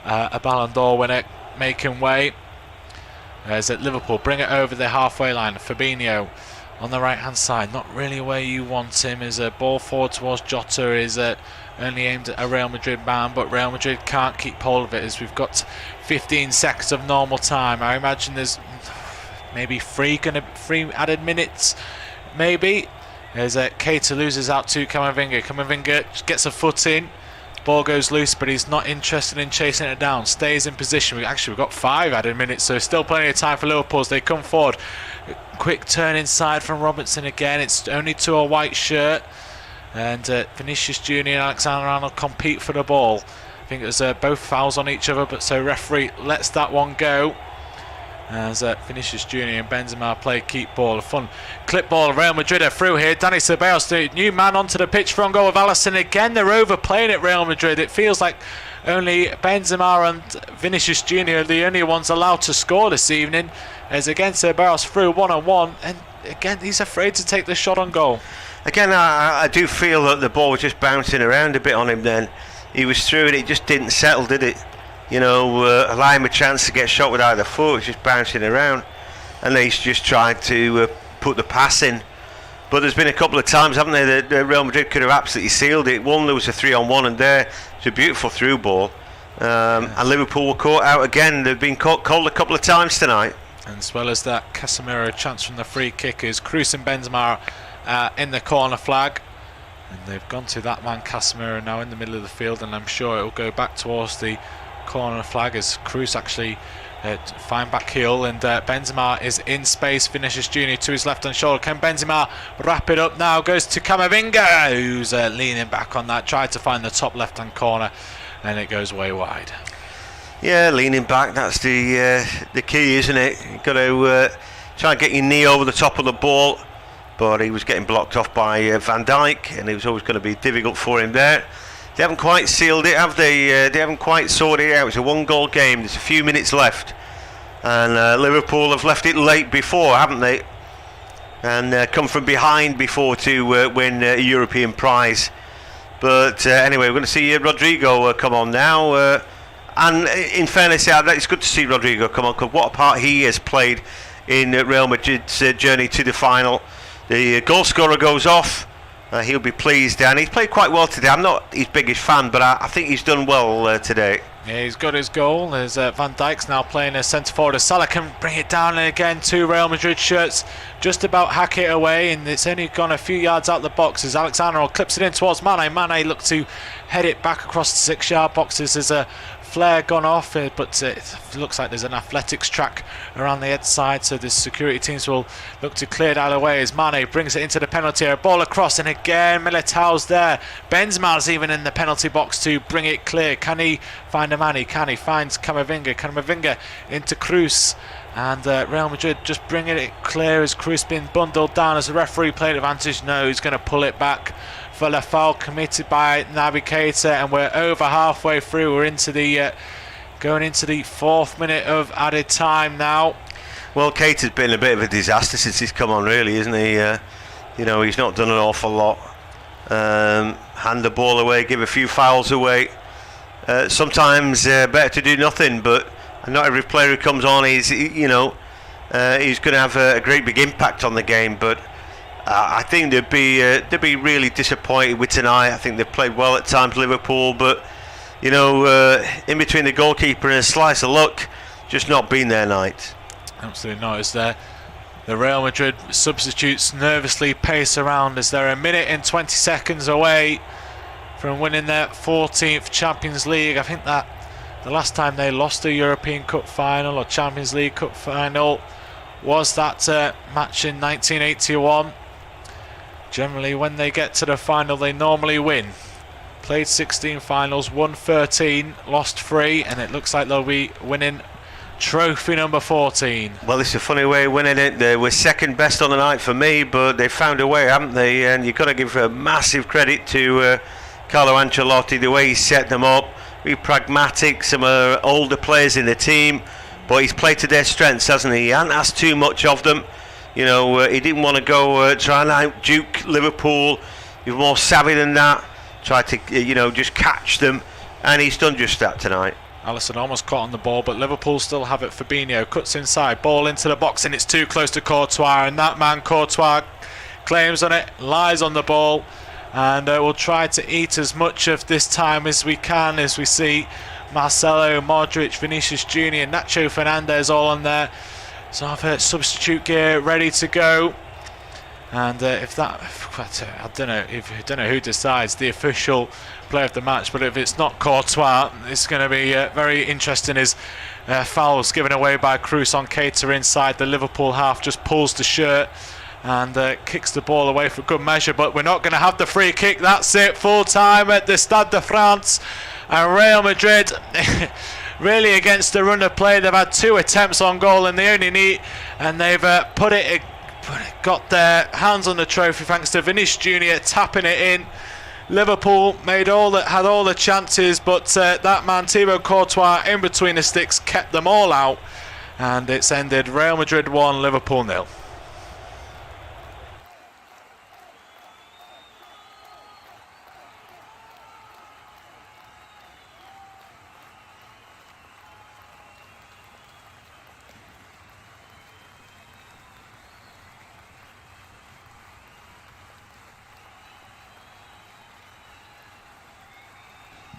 a Ballon d'Or winner making way. As at Liverpool bring it over the halfway line. Fabinho on the right hand side, not really where you want him. As a ball forward towards Jota is only aimed at a Real Madrid man, but Real Madrid can't keep hold of it, as we've got 15 seconds of normal time. I imagine there's maybe three added minutes, maybe. As Keita loses out to Camavinga. Camavinga gets a foot in, ball goes loose, but he's not interested in chasing it down. Stays in position. We've got 5 added minutes, so still plenty of time for Liverpool as they come forward. Quick turn inside from Robertson again. It's only to a white shirt, and Vinicius Jr and Alexander-Arnold compete for the ball. I think there's both fouls on each other, but so referee lets that one go. As Vinicius Jr and Benzema play keep ball. A fun clip ball. Real Madrid are through here. Dani Ceballos, the new man, onto the pitch for goal of Alisson. Again, they're overplaying it, Real Madrid. It feels like only Benzema and Vinicius Jr are the only ones allowed to score this evening. As again, Ceballos through one-on-one, and again, he's afraid to take the shot on goal. Again, I do feel that the ball was just bouncing around a bit on him then. He was through it, it just didn't settle, did it? You know, allow him a chance to get shot with either foot. It's just bouncing around, and he's just tried to put the pass in. But there's been a couple of times, haven't there, that Real Madrid could have absolutely sealed it. One, there was a 3-on-1, and there it's a beautiful through ball. And Liverpool were caught out again. They've been called a couple of times tonight. And as well as that, Casemiro chance from the free kick is Kroos and Benzema in the corner flag. And they've gone to that man Casemiro now in the middle of the field, and I'm sure it will go back towards the corner flag as Kroos actually fine back heel, and Benzema is in space. Vinicius Jr to his left hand shoulder. Can Benzema wrap it up now? Goes to Camavinga, who's leaning back on that, tried to find the top left hand corner, and it goes way wide. Yeah, leaning back, that's the key, isn't it? You've got to try and get your knee over the top of the ball, but he was getting blocked off by Van Dijk, and it was always going to be difficult for him there. They haven't quite sealed it, have they? They haven't quite sorted it out. It's a 1-goal game. There's a few minutes left, and Liverpool have left it late before, haven't they? And come from behind before to win a European prize. But anyway, we're going to see Rodrigo come on now. And in fairness, it's good to see Rodrigo come on, because what a part he has played in Real Madrid's journey to the final. The goal scorer goes off. He'll be pleased, and he's played quite well today. I'm not his biggest fan, but I think he's done well today. Yeah, he's got his goal. There's Van Dijk's now playing as centre forward. Salah can bring it down, and again, 2 Real Madrid shirts just about hack it away, and it's only gone a few yards out the box as Alexander clips it in towards Mane. Mane looked to head it back across the 6-yard boxes. There's a flare gone off, but it looks like there's an athletics track around the edge side, so the security teams will look to clear that away as Mane brings it into the penalty area. Ball across, and again Militao's there. Benzema's even in the penalty box to bring it clear. Can he find a Mane? Can he find Camavinga? Camavinga into Kroos, And Real Madrid just bringing it clear as Cruz being bundled down as the referee played advantage. No, he's going to pull it back for the foul committed by Naby Keita, and we're over halfway through. We're into the going into the 4th minute of added time now. Well, Keita's been a bit of a disaster since he's come on, really, isn't he? You know, he's not done an awful lot. Hand the ball away, give a few fouls away. Sometimes better to do nothing, but not every player who comes on is, you know, he's going to have a great big impact on the game. But I think they'd be really disappointed with tonight. I think they've played well at times, Liverpool, but you know, in between the goalkeeper and a slice of luck, just not been their night. Absolutely not. As the Real Madrid substitutes nervously pace around as they're a minute and 20 seconds away from winning their 14th Champions League. I think that the last time they lost a European Cup final or Champions League Cup final was that match in 1981. Generally, when they get to the final, they normally win. Played 16 finals, won 13, lost 3, and it looks like they'll be winning trophy number 14. Well, it's a funny way of winning it. They were second best on the night for me, but they found a way, haven't they? And you've got to give a massive credit to Carlo Ancelotti, the way he set them up. Be pragmatic, some older players in the team, but he's played to their strengths, hasn't he? He hasn't asked too much of them. You know, he didn't want to go try and out-duke Liverpool. He was more savvy than that. Tried to, you know, just catch them, and he's done just that tonight. Alisson almost caught on the ball, but Liverpool still have it. Fabinho cuts inside, ball into the box, and it's too close to Courtois, and that man Courtois claims on it, lies on the ball, and we'll try to eat as much of this time as we can, as we see Marcelo, Modric, Vinicius Jr, Nacho Fernandez all on there. So I've heard substitute gear ready to go. And I don't know who decides the official player of the match, but if it's not Courtois, it's going to be very interesting. As fouls given away by Cruz on Keita inside the Liverpool half, just pulls the shirt and kicks the ball away for good measure. But we're not going to have the free kick. That's it, full time at the Stade de France, and Real Madrid really against the run of play. They've had 2 attempts on goal and they only need, and they've got their hands on the trophy thanks to Vinicius Jr tapping it in. Liverpool had all the chances, but that man Thibaut Courtois in between the sticks kept them all out, and it's ended Real Madrid 1, Liverpool 0.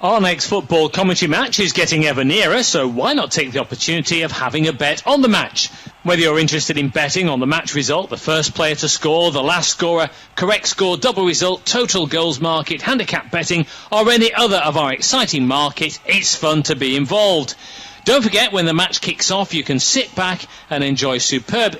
Our next football commentary match is getting ever nearer, so why not take the opportunity of having a bet on the match? Whether you're interested in betting on the match result, the first player to score, the last scorer, correct score, double result, total goals market, handicap betting, or any other of our exciting market, it's fun to be involved. Don't forget, when the match kicks off, you can sit back and enjoy superb